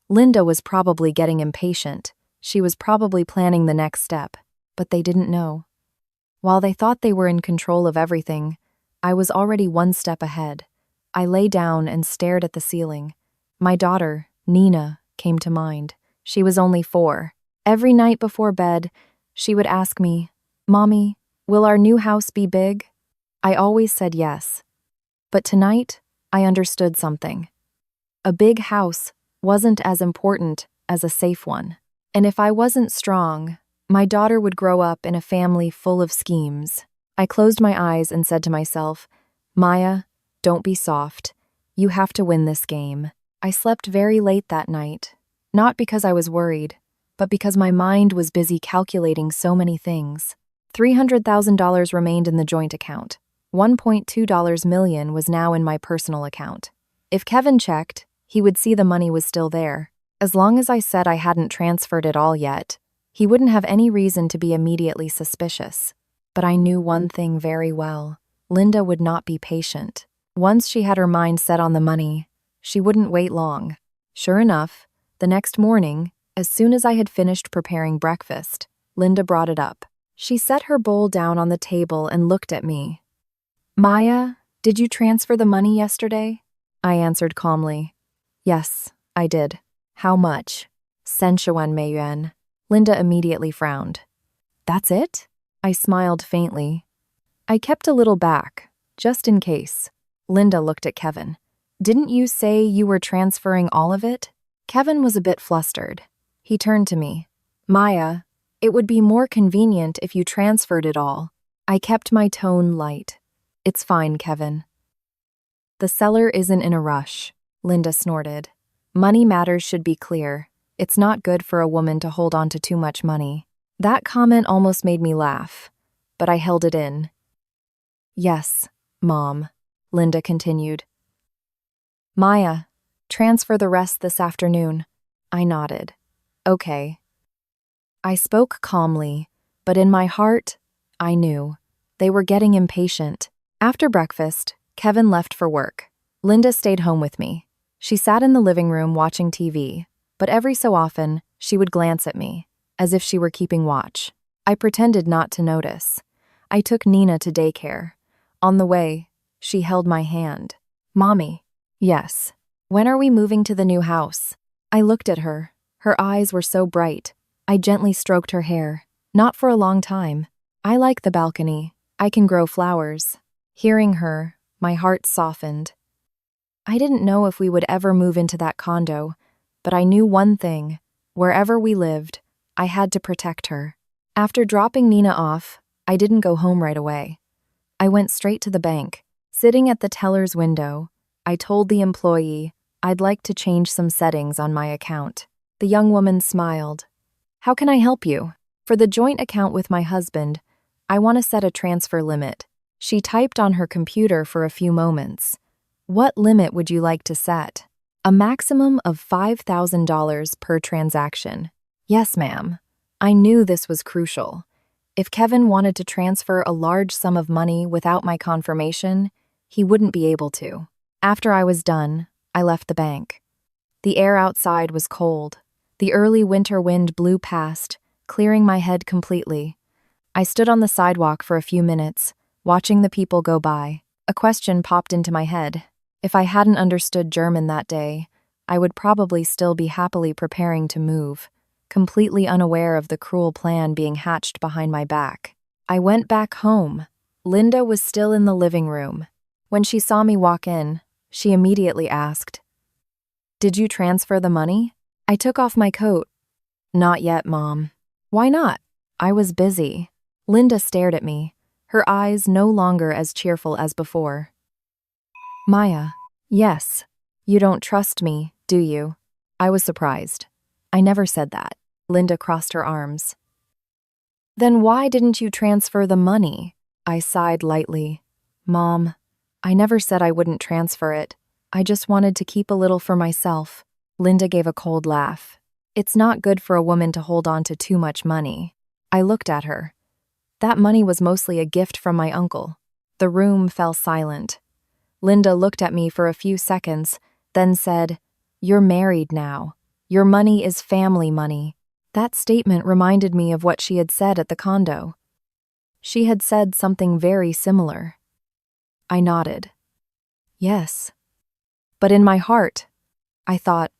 Linda was probably getting impatient. She was probably planning the next step, but they didn't know. While they thought they were in control of everything, I was already one step ahead. I lay down and stared at the ceiling. My daughter, Nina, came to mind. She was only 4. Every night before bed, she would ask me, "Mommy, will our new house be big?" I always said yes. But tonight, I understood something. A big house wasn't as important as a safe one. And if I wasn't strong, my daughter would grow up in a family full of schemes. I closed my eyes and said to myself, "Maya, don't be soft. You have to win this game." I slept very late that night, not because I was worried, but because my mind was busy calculating so many things. $300,000 remained in the joint account. $1.2 million was now in my personal account. If Kevin checked, he would see the money was still there. As long as I said I hadn't transferred it all yet, he wouldn't have any reason to be immediately suspicious. But I knew one thing very well. Linda would not be patient. Once she had her mind set on the money, she wouldn't wait long. Sure enough, the next morning, as soon as I had finished preparing breakfast, Linda brought it up. She set her bowl down on the table and looked at me. "Maya, did you transfer the money yesterday?" I answered calmly. "Yes, I did." "How much?" "1,000,000 yuan." Linda immediately frowned. "That's it?" I smiled faintly. I kept a little back, just in case. Linda looked at Kevin. "Didn't you say you were transferring all of it?" Kevin was a bit flustered. He turned to me. "Maya, it would be more convenient if you transferred it all." I kept my tone light. "It's fine, Kevin." "The seller isn't in a rush," Linda snorted. "Money matters should be clear. It's not good for a woman to hold on to too much money." That comment almost made me laugh, but I held it in. "Yes, Mom," Linda continued. "Maya, transfer the rest this afternoon." I nodded. "Okay." I spoke calmly, but in my heart, I knew. They were getting impatient. After breakfast, Kevin left for work. Linda stayed home with me. She sat in the living room watching TV, but every so often, she would glance at me, as if she were keeping watch. I pretended not to notice. I took Nina to daycare. On the way, she held my hand. "Mommy." "Yes." "When are we moving to the new house?" I looked at her. Her eyes were so bright. I gently stroked her hair. "Not for a long time. I like the balcony. I can grow flowers." Hearing her, my heart softened. I didn't know if we would ever move into that condo, but I knew one thing. Wherever we lived, I had to protect her. After dropping Nina off, I didn't go home right away. I went straight to the bank. Sitting at the teller's window, I told the employee I'd like to change some settings on my account. The young woman smiled. "How can I help you?" "For the joint account with my husband, I want to set a transfer limit." She typed on her computer for a few moments. "What limit would you like to set?" "A maximum of $5,000 per transaction." "Yes, ma'am." I knew this was crucial. If Kevin wanted to transfer a large sum of money without my confirmation, he wouldn't be able to. After I was done, I left the bank. The air outside was cold. The early winter wind blew past, clearing my head completely. I stood on the sidewalk for a few minutes, watching the people go by. A question popped into my head. If I hadn't understood German that day, I would probably still be happily preparing to move, completely unaware of the cruel plan being hatched behind my back. I went back home. Linda was still in the living room. When she saw me walk in, she immediately asked, "Did you transfer the money?" I took off my coat. "Not yet, Mom." "Why not?" "I was busy." Linda stared at me, her eyes no longer as cheerful as before. "Maya." "Yes. You don't trust me, do you?" I was surprised. I never said that. Linda crossed her arms. "Then why didn't you transfer the money?" I sighed lightly. "Mom, I never said I wouldn't transfer it. I just wanted to keep a little for myself." Linda gave a cold laugh. "It's not good for a woman to hold on to too much money." I looked at her. That money was mostly a gift from my uncle. The room fell silent. Linda looked at me for a few seconds, then said, "You're married now. Your money is family money." That statement reminded me of what she had said at the condo. She had said something very similar. I nodded. Yes. But in my heart, I thought,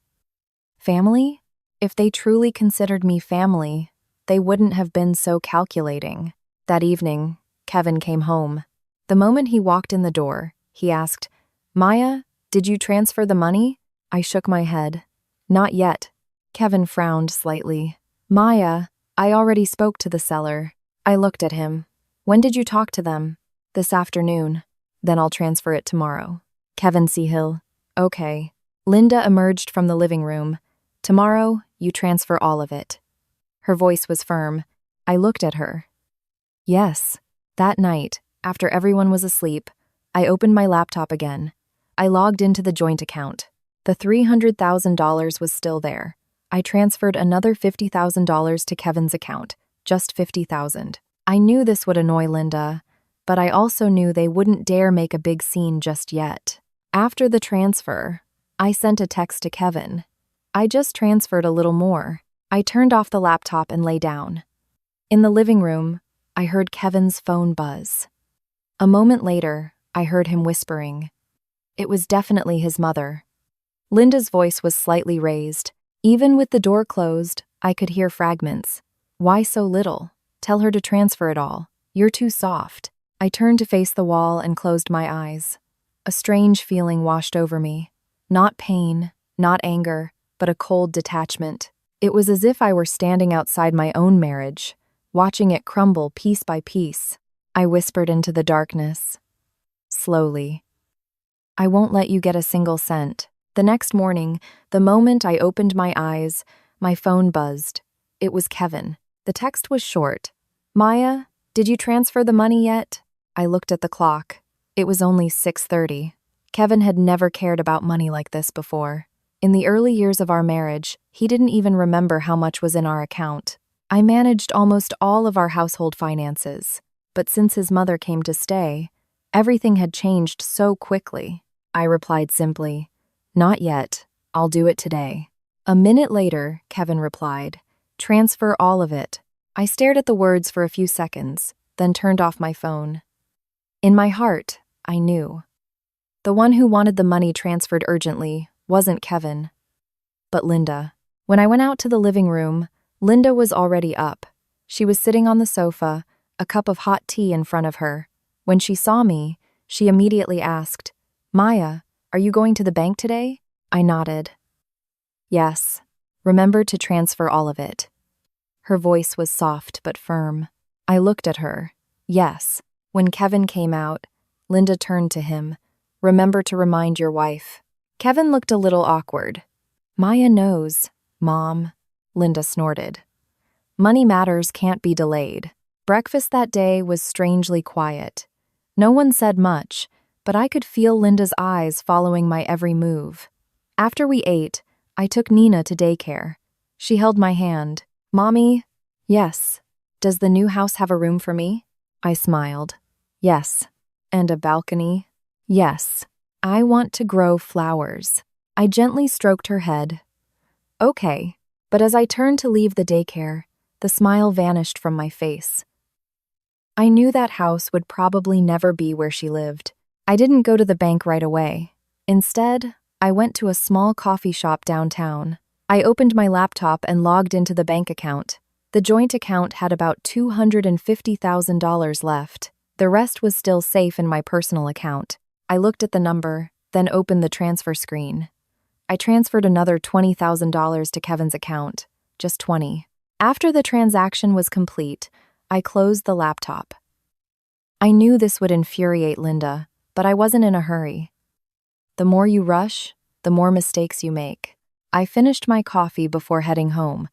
family? If they truly considered me family, they wouldn't have been so calculating. That evening, Kevin came home. The moment he walked in the door, he asked, Maya, did you transfer the money? I shook my head. Not yet. Kevin frowned slightly. Maya, I already spoke to the seller. I looked at him. When did you talk to them? This afternoon. Then I'll transfer it tomorrow. Kevin Seahill. Okay. Linda emerged from the living room. Tomorrow, you transfer all of it. Her voice was firm. I looked at her. Yes. That night, after everyone was asleep, I opened my laptop again. I logged into the joint account. The $300,000 was still there. I transferred another $50,000 to Kevin's account, just $50,000. I knew this would annoy Linda, but I also knew they wouldn't dare make a big scene just yet. After the transfer, I sent a text to Kevin. I just transferred a little more. I turned off the laptop and lay down. In the living room, I heard Kevin's phone buzz. A moment later, I heard him whispering. It was definitely his mother. Linda's voice was slightly raised. Even with the door closed, I could hear fragments. Why so little? Tell her to transfer it all. You're too soft. I turned to face the wall and closed my eyes. A strange feeling washed over me. Not pain, not anger, but a cold detachment. It was as if I were standing outside my own marriage, watching it crumble piece by piece. I whispered into the darkness. Slowly. I won't let you get a single cent. The next morning, the moment I opened my eyes, my phone buzzed. It was Kevin. The text was short. Maya, did you transfer the money yet? I looked at the clock. It was only 6:30. Kevin had never cared about money like this before. In the early years of our marriage, he didn't even remember how much was in our account. I managed almost all of our household finances, but since his mother came to stay, everything had changed so quickly. I replied simply, Not yet. I'll do it today. A minute later, Kevin replied, Transfer all of it. I stared at the words for a few seconds, then turned off my phone. In my heart, I knew. The one who wanted the money transferred urgently wasn't Kevin, but Linda. When I went out to the living room, Linda was already up. She was sitting on the sofa, a cup of hot tea in front of her. When she saw me, she immediately asked, Maya, are you going to the bank today? I nodded. Yes. Remember to transfer all of it. Her voice was soft but firm. I looked at her. Yes. When Kevin came out, Linda turned to him. Remember to remind your wife. Kevin looked a little awkward. Maya knows, Mom, Linda snorted. Money matters can't be delayed. Breakfast that day was strangely quiet. No one said much, but I could feel Linda's eyes following my every move. After we ate, I took Nina to daycare. She held my hand. Mommy? Yes. Does the new house have a room for me? I smiled. Yes. And a balcony? Yes. I want to grow flowers. I gently stroked her head. Okay. But as I turned to leave the daycare, the smile vanished from my face. I knew that house would probably never be where she lived. I didn't go to the bank right away. Instead, I went to a small coffee shop downtown. I opened my laptop and logged into the bank account. The joint account had about $250,000 left. The rest was still safe in my personal account. I looked at the number, then opened the transfer screen. I transferred another $20,000 to Kevin's account, just 20. After the transaction was complete, I closed the laptop. I knew this would infuriate Linda, but I wasn't in a hurry. The more you rush, the more mistakes you make. I finished my coffee before heading home.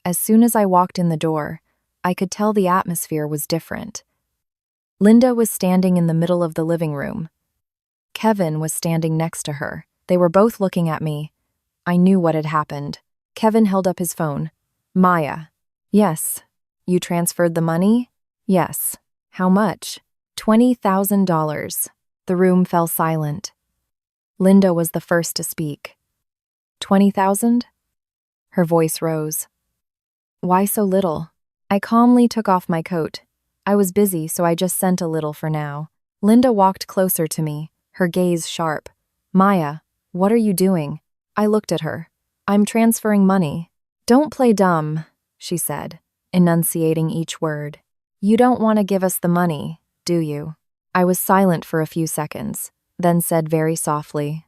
As soon as I walked in the door, I could tell the atmosphere was different. Linda was standing in the middle of the living room. Kevin was standing next to her. They were both looking at me. I knew what had happened. Kevin held up his phone. Maya. Yes. You transferred the money? Yes. How much? $20,000. The room fell silent. Linda was the first to speak. 20,000? Her voice rose. Why so little? I calmly took off my coat. I was busy, so I just sent a little for now. Linda walked closer to me, her gaze sharp. Maya, what are you doing? I looked at her. I'm transferring money. Don't play dumb, she said, enunciating each word. You don't want to give us the money, do you? I was silent for a few seconds, then said very softly,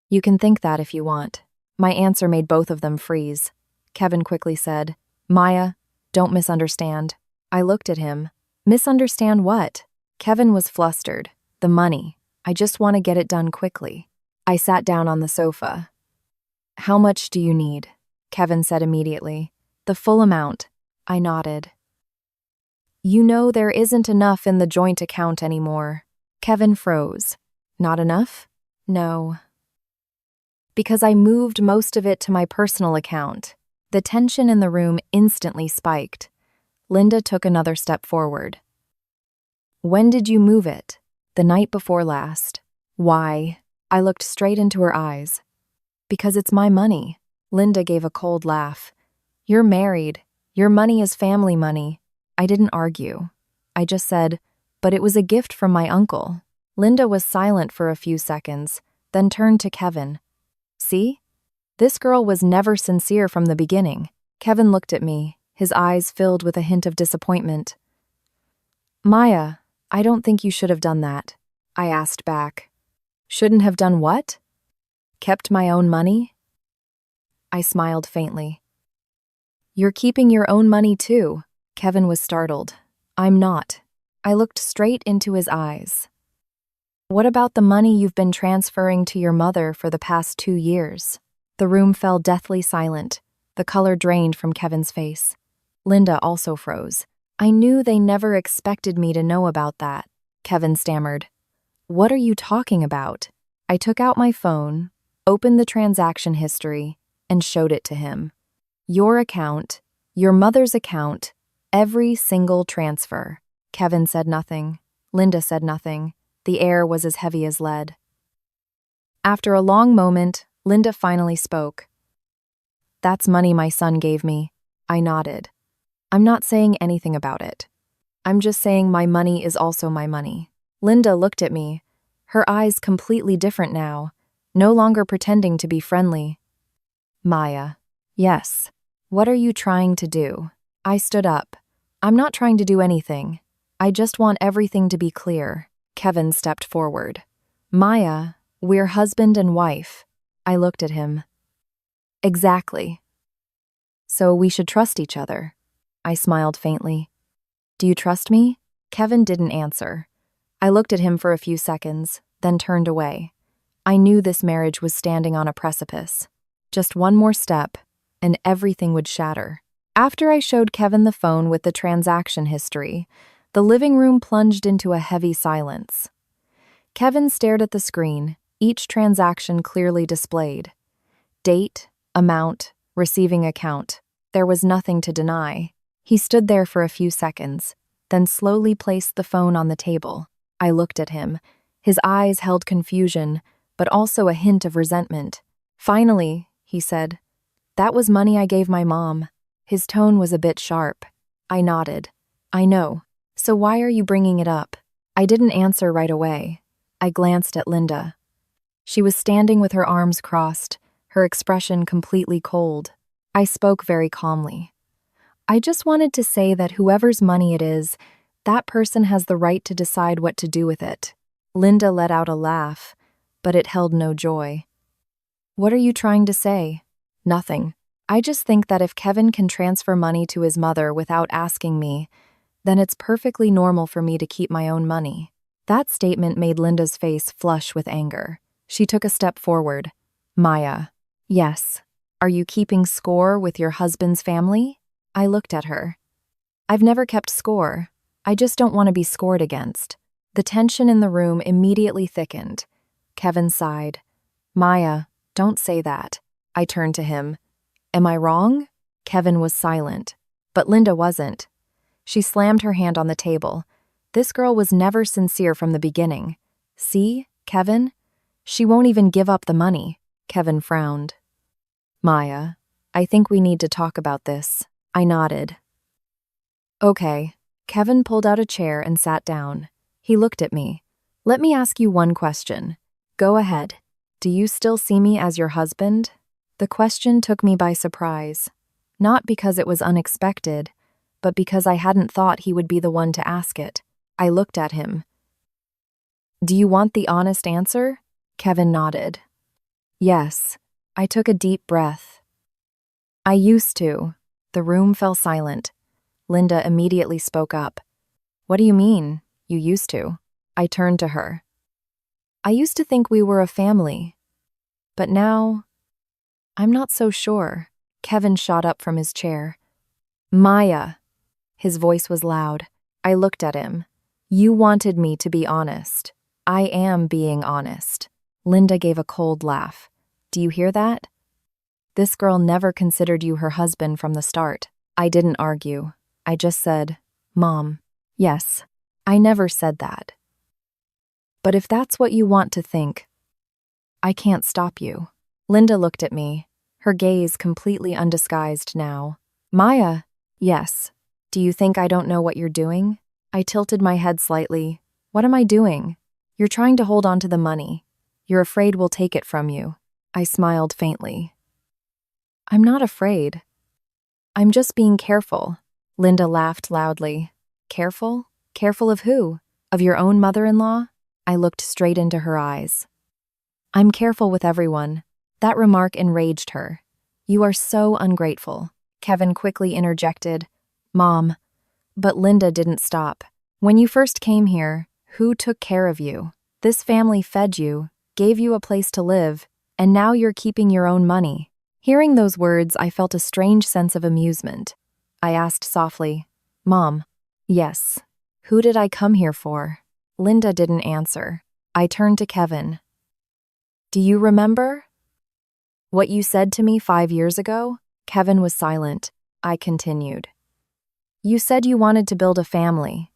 You can think that if you want. My answer made both of them freeze. Kevin quickly said, Maya, don't misunderstand. I looked at him. Misunderstand what? Kevin was flustered. The money. I just want to get it done quickly. I sat down on the sofa. How much do you need? Kevin said immediately. The full amount. I nodded. You know there isn't enough in the joint account anymore. Kevin froze. Not enough? No. Because I moved most of it to my personal account. The tension in the room instantly spiked. Linda took another step forward. When did you move it? The night before last. Why? I looked straight into her eyes. Because it's my money. Linda gave a cold laugh. You're married. Your money is family money. I didn't argue. I just said, but it was a gift from my uncle. Linda was silent for a few seconds, then turned to Kevin. See? This girl was never sincere from the beginning. Kevin looked at me, his eyes filled with a hint of disappointment. Maya, I don't think you should have done that. I asked back. Shouldn't have done what? Kept my own money? I smiled faintly. You're keeping your own money too. Kevin was startled. I'm not. I looked straight into his eyes. What about the money you've been transferring to your mother for the past 2 years? The room fell deathly silent. The color drained from Kevin's face. Linda also froze. I knew they never expected me to know about that. Kevin stammered. What are you talking about? I took out my phone, opened the transaction history, and showed it to him. Your account, your mother's account, every single transfer. Kevin said nothing. Linda said nothing. The air was as heavy as lead. After a long moment, Linda finally spoke. That's money my son gave me. I nodded. I'm not saying anything about it. I'm just saying my money is also my money. Linda looked at me, her eyes completely different now, no longer pretending to be friendly. Maya. Yes. What are you trying to do? I stood up. I'm not trying to do anything. I just want everything to be clear. Kevin stepped forward. Maya, we're husband and wife. I looked at him. Exactly. So we should trust each other. I smiled faintly. Do you trust me? Kevin didn't answer. I looked at him for a few seconds, then turned away. I knew this marriage was standing on a precipice. Just one more step, and everything would shatter. After I showed Kevin the phone with the transaction history, the living room plunged into a heavy silence. Kevin stared at the screen, each transaction clearly displayed. Date, amount, receiving account. There was nothing to deny. He stood there for a few seconds, then slowly placed the phone on the table. I looked at him. His eyes held confusion, but also a hint of resentment. Finally, he said, That was money I gave my mom. His tone was a bit sharp. I nodded. I know. So why are you bringing it up? I didn't answer right away. I glanced at Linda. She was standing with her arms crossed, her expression completely cold. I spoke very calmly. I just wanted to say that whoever's money it is, that person has the right to decide what to do with it. Linda let out a laugh, but it held no joy. What are you trying to say? Nothing. I just think that if Kevin can transfer money to his mother without asking me, then it's perfectly normal for me to keep my own money. That statement made Linda's face flush with anger. She took a step forward. Maya. Yes. Are you keeping score with your husband's family? I looked at her. I've never kept score. I just don't want to be scored against. The tension in the room immediately thickened. Kevin sighed. Maya, don't say that. I turned to him. Am I wrong? Kevin was silent, but Linda wasn't. She slammed her hand on the table. This girl was never sincere from the beginning. See, Kevin? She won't even give up the money. Kevin frowned. Maya, I think we need to talk about this. I nodded. Okay. Kevin pulled out a chair and sat down. He looked at me. Let me ask you one question. Go ahead. Do you still see me as your husband? The question took me by surprise. Not because it was unexpected, but because I hadn't thought he would be the one to ask it. I looked at him. Do you want the honest answer? Kevin nodded. Yes. I took a deep breath. I used to. The room fell silent. Linda immediately spoke up. What do you mean, you used to? I turned to her. I used to think we were a family. But now, I'm not so sure. Kevin shot up from his chair. Maya. His voice was loud. I looked at him. You wanted me to be honest. I am being honest. Linda gave a cold laugh. Do you hear that? This girl never considered you her husband from the start. I didn't argue. I just said, Mom. Yes, I never said that. But if that's what you want to think, I can't stop you. Linda looked at me, her gaze completely undisguised now. Maya, yes. Do you think I don't know what you're doing? I tilted my head slightly. What am I doing? You're trying to hold on to the money. You're afraid we'll take it from you. I smiled faintly. I'm not afraid. I'm just being careful. Linda laughed loudly. Careful? Careful of who? Of your own mother-in-law? I looked straight into her eyes. I'm careful with everyone. That remark enraged her. You are so ungrateful. Kevin quickly interjected. Mom. But Linda didn't stop. When you first came here, who took care of you? This family fed you, gave you a place to live, and now you're keeping your own money. Hearing those words, I felt a strange sense of amusement. I asked softly, Mom. Yes. Who did I come here for? Linda didn't answer. I turned to Kevin. Do you remember what you said to me 5 years ago? Kevin was silent. I continued. You said you wanted to build a family.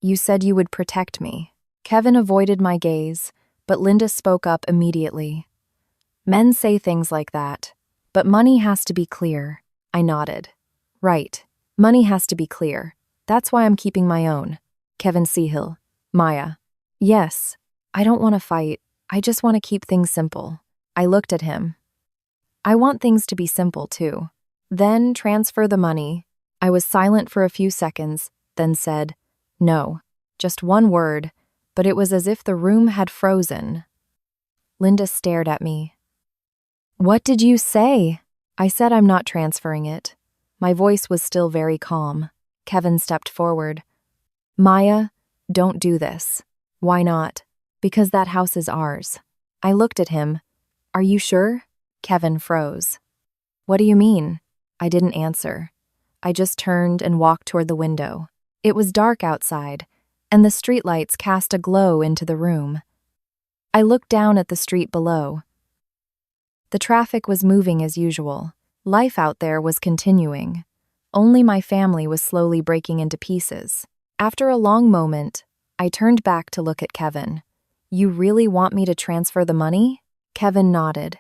You said you would protect me. Kevin avoided my gaze, but Linda spoke up immediately. Men say things like that, but money has to be clear. I nodded. Right. Money has to be clear. That's why I'm keeping my own. Kevin Seahill. Maya. Yes. I don't want to fight. I just want to keep things simple. I looked at him. I want things to be simple, too. Then transfer the money. I was silent for a few seconds, then said, No. Just one word, but it was as if the room had frozen. Linda stared at me. What did you say? I said I'm not transferring it. My voice was still very calm. Kevin stepped forward. Maya, don't do this. Why not? Because that house is ours. I looked at him. Are you sure? Kevin froze. What do you mean? I didn't answer. I just turned and walked toward the window. It was dark outside, and the streetlights cast a glow into the room. I looked down at the street below. The traffic was moving as usual. Life out there was continuing. Only my family was slowly breaking into pieces. After a long moment, I turned back to look at Kevin. You really want me to transfer the money? Kevin nodded.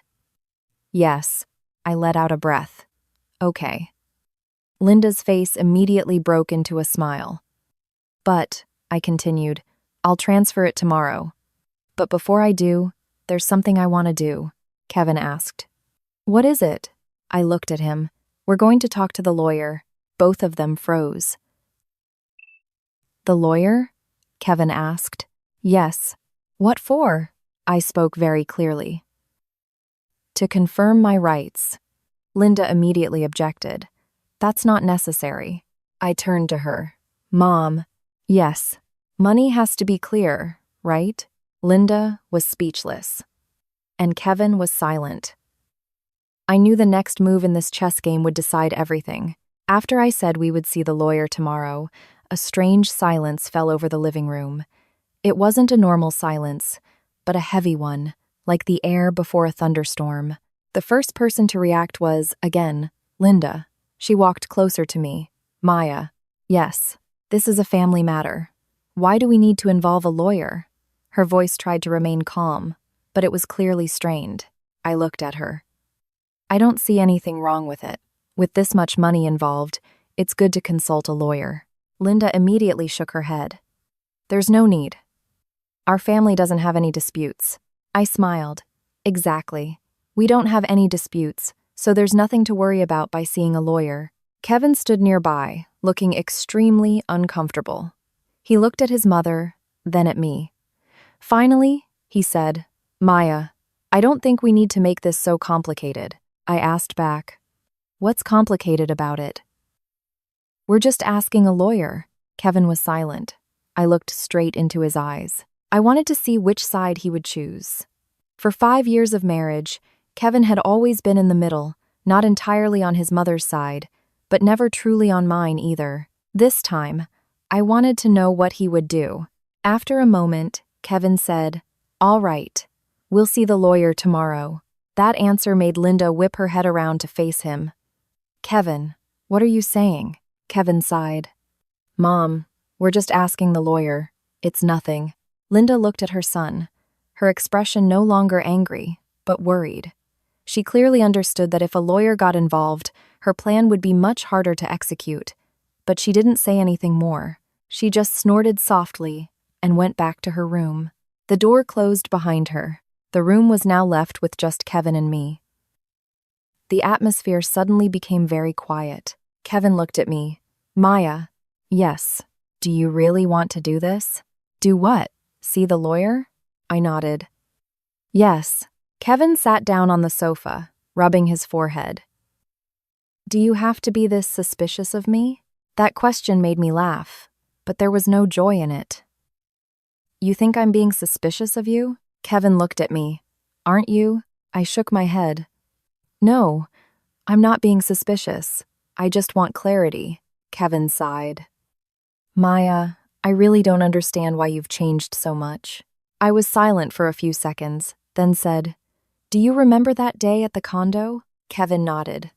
Yes. I let out a breath. Okay. Linda's face immediately broke into a smile. But, I continued, I'll transfer it tomorrow. But before I do, there's something I want to do, Kevin asked. What is it? I looked at him. We're going to talk to the lawyer. Both of them froze. The lawyer? Kevin asked. Yes. What for? I spoke very clearly. To confirm my rights. Linda immediately objected. That's not necessary. I turned to her. Mom. Yes. Money has to be clear, right? Linda was speechless. And Kevin was silent. I knew the next move in this chess game would decide everything. After I said we would see the lawyer tomorrow, a strange silence fell over the living room. It wasn't a normal silence, but a heavy one, like the air before a thunderstorm. The first person to react was, again, Linda. She walked closer to me. Maya. Yes, this is a family matter. Why do we need to involve a lawyer? Her voice tried to remain calm, but it was clearly strained. I looked at her. I don't see anything wrong with it. With this much money involved, it's good to consult a lawyer. Linda immediately shook her head. There's no need. Our family doesn't have any disputes. I smiled. Exactly. We don't have any disputes, so there's nothing to worry about by seeing a lawyer. Kevin stood nearby, looking extremely uncomfortable. He looked at his mother, then at me. Finally, he said, Maya, I don't think we need to make this so complicated. I asked back. What's complicated about it? We're just asking a lawyer. Kevin was silent. I looked straight into his eyes. I wanted to see which side he would choose. For 5 years of marriage, Kevin had always been in the middle, not entirely on his mother's side, but never truly on mine either. This time, I wanted to know what he would do. After a moment, Kevin said, All right, we'll see the lawyer tomorrow. That answer made Linda whip her head around to face him. Kevin, what are you saying? Kevin sighed. Mom, we're just asking the lawyer. It's nothing. Linda looked at her son, her expression no longer angry, but worried. She clearly understood that if a lawyer got involved, her plan would be much harder to execute. But she didn't say anything more. She just snorted softly and went back to her room. The door closed behind her. The room was now left with just Kevin and me. The atmosphere suddenly became very quiet. Kevin looked at me. Maya, yes. Do you really want to do this? Do what? See the lawyer? I nodded. Yes. Kevin sat down on the sofa, rubbing his forehead. Do you have to be this suspicious of me? That question made me laugh, but there was no joy in it. You think I'm being suspicious of you? Kevin looked at me. Aren't you? I shook my head. No, I'm not being suspicious. I just want clarity. Kevin sighed. Maya, I really don't understand why you've changed so much. I was silent for a few seconds, then said, Do you remember that day at the condo? Kevin nodded.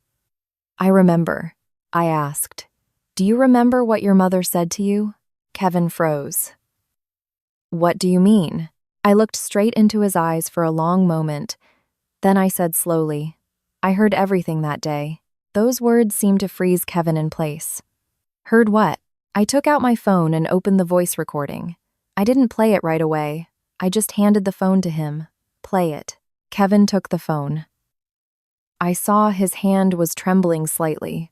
I remember. I asked, Do you remember what your mother said to you? Kevin froze. What do you mean? I looked straight into his eyes for a long moment. Then I said slowly, I heard everything that day. Those words seemed to freeze Kevin in place. Heard what? I took out my phone and opened the voice recording. I didn't play it right away. I just handed the phone to him. Play it. Kevin took the phone. I saw his hand was trembling slightly.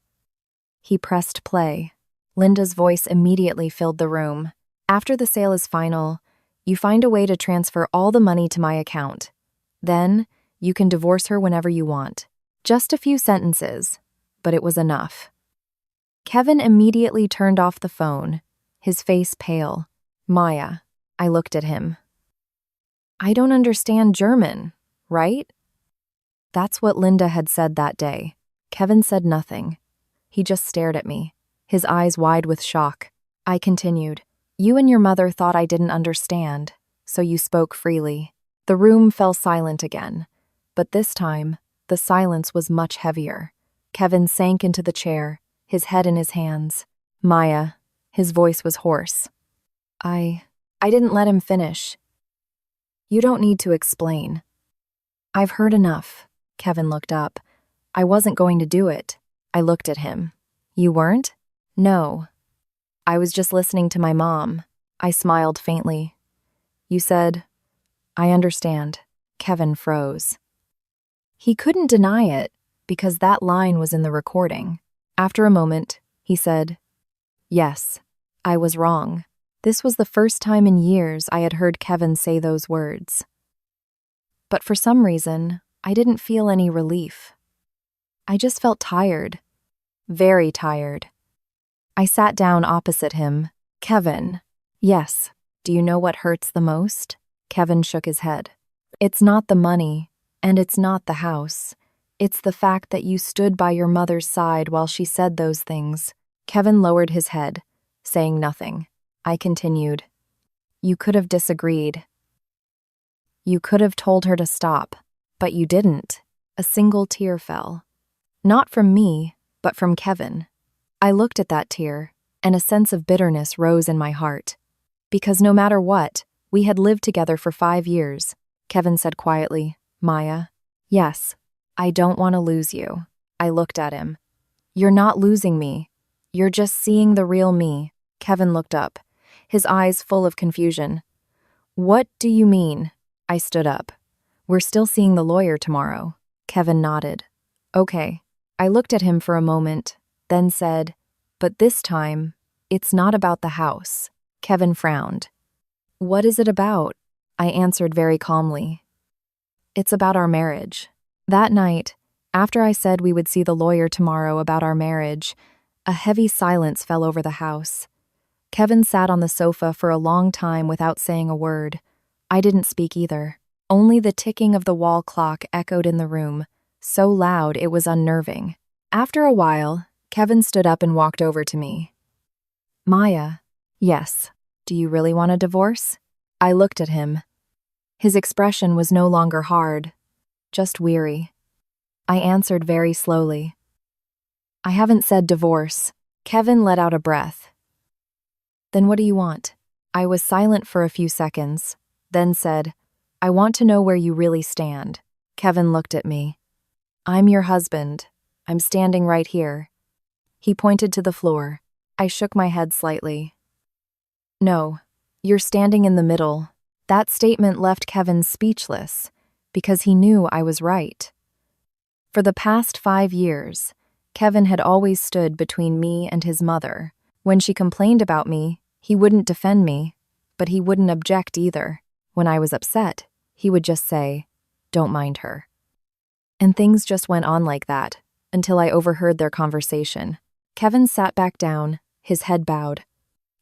He pressed play. Linda's voice immediately filled the room. After the sale is final, you find a way to transfer all the money to my account. Then, you can divorce her whenever you want. Just a few sentences, but it was enough. Kevin immediately turned off the phone, his face pale. Maya, I looked at him. I don't understand German, right? That's what Linda had said that day. Kevin said nothing. He just stared at me, his eyes wide with shock. I continued, You and your mother thought I didn't understand, so you spoke freely. The room fell silent again, but this time, the silence was much heavier. Kevin sank into the chair, his head in his hands. Maya, his voice was hoarse. I didn't let him finish. You don't need to explain. I've heard enough. Kevin looked up. I wasn't going to do it. I looked at him. You weren't? No. I was just listening to my mom. I smiled faintly. You said, I understand. Kevin froze. He couldn't deny it, because that line was in the recording. After a moment, he said, Yes, I was wrong. This was the first time in years I had heard Kevin say those words. But for some reason, I didn't feel any relief. I just felt tired. Very tired. I sat down opposite him. Kevin. Yes. Do you know what hurts the most? Kevin shook his head. It's not the money, and it's not the house. It's the fact that you stood by your mother's side while she said those things. Kevin lowered his head, saying nothing. I continued. You could have disagreed. You could have told her to stop, but you didn't. A single tear fell. Not from me, but from Kevin. I looked at that tear, and a sense of bitterness rose in my heart. Because no matter what, we had lived together for 5 years. Kevin said quietly, Maya, yes, I don't want to lose you. I looked at him. You're not losing me. You're just seeing the real me. Kevin looked up, his eyes full of confusion. What do you mean? I stood up. We're still seeing the lawyer tomorrow. Kevin nodded. Okay. I looked at him for a moment, then said, but this time, it's not about the house. Kevin frowned. What is it about? I answered very calmly. It's about our marriage. That night, after I said we would see the lawyer tomorrow about our marriage, a heavy silence fell over the house. Kevin sat on the sofa for a long time without saying a word. I didn't speak either. Only the ticking of the wall clock echoed in the room, so loud it was unnerving. After a while, Kevin stood up and walked over to me. Maya, yes, do you really want a divorce? I looked at him. His expression was no longer hard, just weary. I answered very slowly. I haven't said divorce. Kevin let out a breath. Then what do you want? I was silent for a few seconds, then said, I want to know where you really stand. Kevin looked at me. I'm your husband. I'm standing right here. He pointed to the floor. I shook my head slightly. No, you're standing in the middle. That statement left Kevin speechless, because he knew I was right. For the past 5 years, Kevin had always stood between me and his mother. When she complained about me, he wouldn't defend me, but he wouldn't object either. When I was upset, he would just say, don't mind her. And things just went on like that, until I overheard their conversation. Kevin sat back down, his head bowed.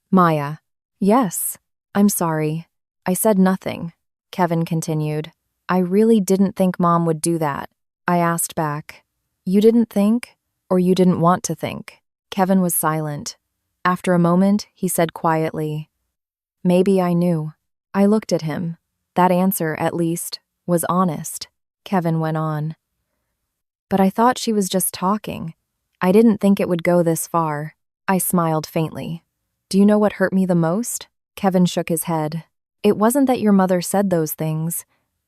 Maya. Yes, I'm sorry. I said nothing. Kevin continued. I really didn't think Mom would do that. I asked back. You didn't think, or you didn't want to think? Kevin was silent. After a moment, he said quietly, maybe I knew. I looked at him. That answer, at least, was honest. Kevin went on. But I thought she was just talking. I didn't think it would go this far. I smiled faintly. Do you know what hurt me the most? Kevin shook his head. It wasn't that your mother said those things.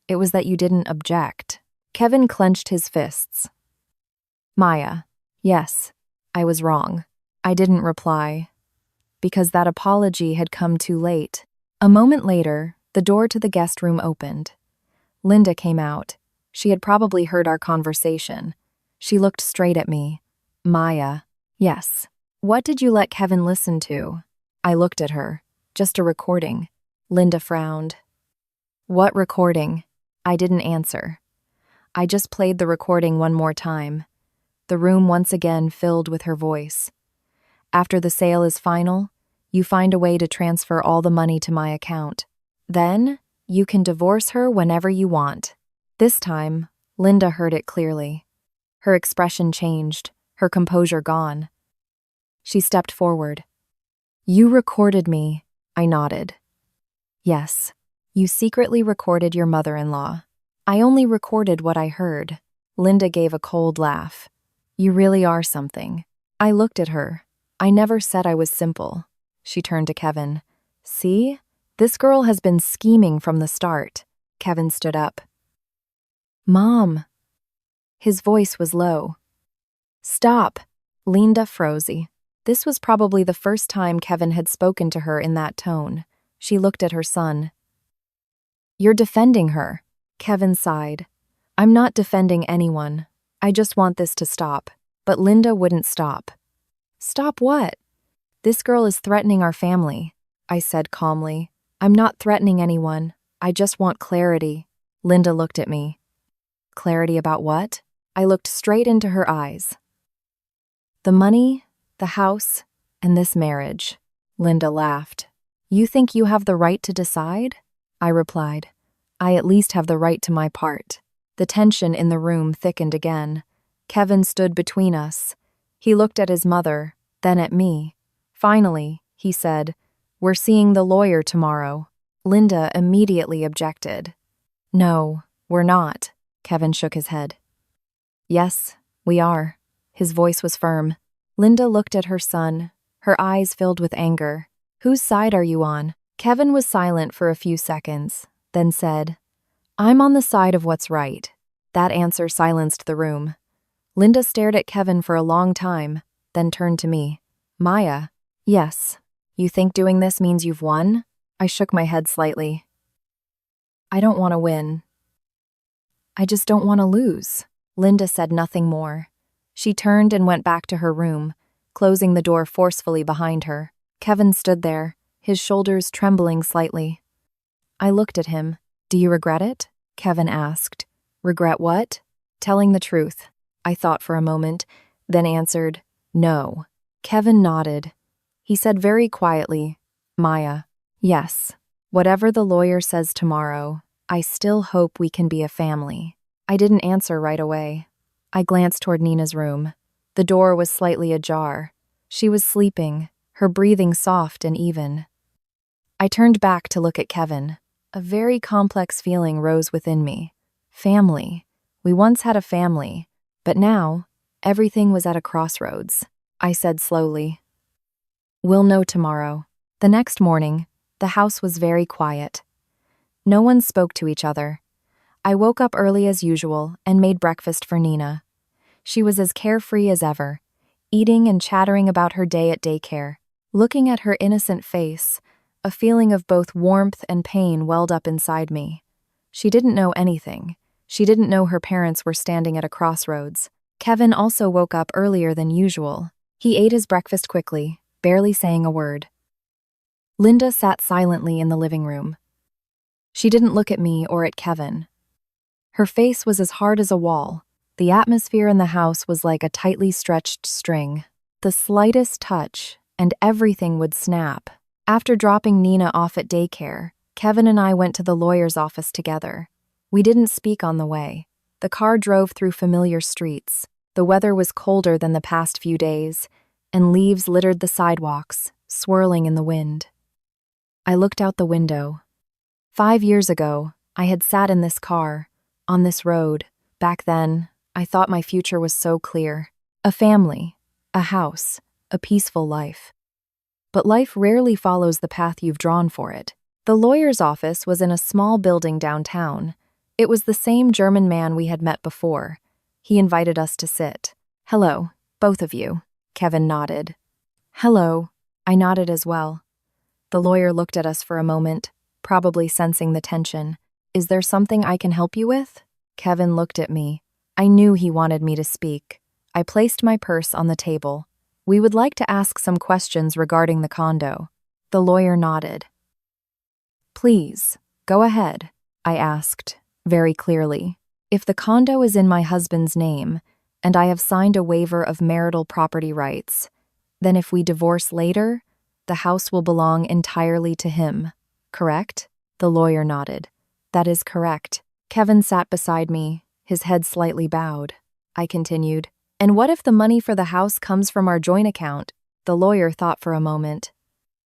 It was that you didn't object. Kevin clenched his fists. Maya. Yes, I was wrong. I didn't reply. Because that apology had come too late. A moment later, the door to the guest room opened. Linda came out. She had probably heard our conversation. She looked straight at me. Maya. Yes. What did you let Kevin listen to? I looked at her. Just a recording. Linda frowned. What recording? I didn't answer. I just played the recording one more time. The room once again filled with her voice. After the sale is final, you find a way to transfer all the money to my account. Then, you can divorce her whenever you want. This time, Linda heard it clearly. Her expression changed, her composure gone. She stepped forward. You recorded me, I nodded. Yes, you secretly recorded your mother-in-law. I only recorded what I heard. Linda gave a cold laugh. You really are something. I looked at her. I never said I was simple. She turned to Kevin. See? This girl has been scheming from the start. Kevin stood up. Mom. His voice was low. Stop. Linda froze. This was probably the first time Kevin had spoken to her in that tone. She looked at her son. You're defending her. Kevin sighed. I'm not defending anyone. I just want this to stop. But Linda wouldn't stop. Stop what? This girl is threatening our family, I said calmly. I'm not threatening anyone. I just want clarity. Linda looked at me. Clarity about what? I looked straight into her eyes. The money, the house, and this marriage. Linda laughed. You think you have the right to decide? I replied. I at least have the right to my part. The tension in the room thickened again. Kevin stood between us. He looked at his mother, then at me. Finally, he said, We're seeing the lawyer tomorrow. Linda immediately objected. No, we're not. Kevin shook his head. Yes, we are. His voice was firm. Linda looked at her son, her eyes filled with anger. Whose side are you on? Kevin was silent for a few seconds, then said, I'm on the side of what's right. That answer silenced the room. Linda stared at Kevin for a long time, then turned to me. Maya. Yes. You think doing this means you've won? I shook my head slightly. I don't want to win. I just don't want to lose. Linda said nothing more. She turned and went back to her room, closing the door forcefully behind her. Kevin stood there, his shoulders trembling slightly. I looked at him. Do you regret it? Kevin asked. Regret what? Telling the truth. I thought for a moment, then answered, no. Kevin nodded. He said very quietly, Maya, yes. Whatever the lawyer says tomorrow, I still hope we can be a family. I didn't answer right away. I glanced toward Nina's room. The door was slightly ajar. She was sleeping, her breathing soft and even. I turned back to look at Kevin. A very complex feeling rose within me. Family. We once had a family, but now, everything was at a crossroads. I said slowly, we'll know tomorrow. The next morning, the house was very quiet. No one spoke to each other. I woke up early as usual and made breakfast for Nina. She was as carefree as ever, eating and chattering about her day at daycare. Looking at her innocent face, a feeling of both warmth and pain welled up inside me. She didn't know anything. She didn't know her parents were standing at a crossroads. Kevin also woke up earlier than usual. He ate his breakfast quickly, barely saying a word. Linda sat silently in the living room. She didn't look at me or at Kevin. Her face was as hard as a wall. The atmosphere in the house was like a tightly stretched string. The slightest touch, and everything would snap. After dropping Nina off at daycare, Kevin and I went to the lawyer's office together. We didn't speak on the way. The car drove through familiar streets. The weather was colder than the past few days, and leaves littered the sidewalks, swirling in the wind. I looked out the window. 5 years ago, I had sat in this car, on this road. Back then, I thought my future was so clear. A family, a house, a peaceful life. But life rarely follows the path you've drawn for it. The lawyer's office was in a small building downtown. It was the same German man we had met before. He invited us to sit. Hello, both of you. Kevin nodded. Hello. I nodded as well. The lawyer looked at us for a moment, probably sensing the tension. Is there something I can help you with? Kevin looked at me. I knew he wanted me to speak. I placed my purse on the table. We would like to ask some questions regarding the condo. The lawyer nodded. Please, go ahead, I asked, very clearly. If the condo is in my husband's name, and I have signed a waiver of marital property rights, then if we divorce later, the house will belong entirely to him, correct? The lawyer nodded. That is correct. Kevin sat beside me, his head slightly bowed. I continued. And what if the money for the house comes from our joint account? The lawyer thought for a moment.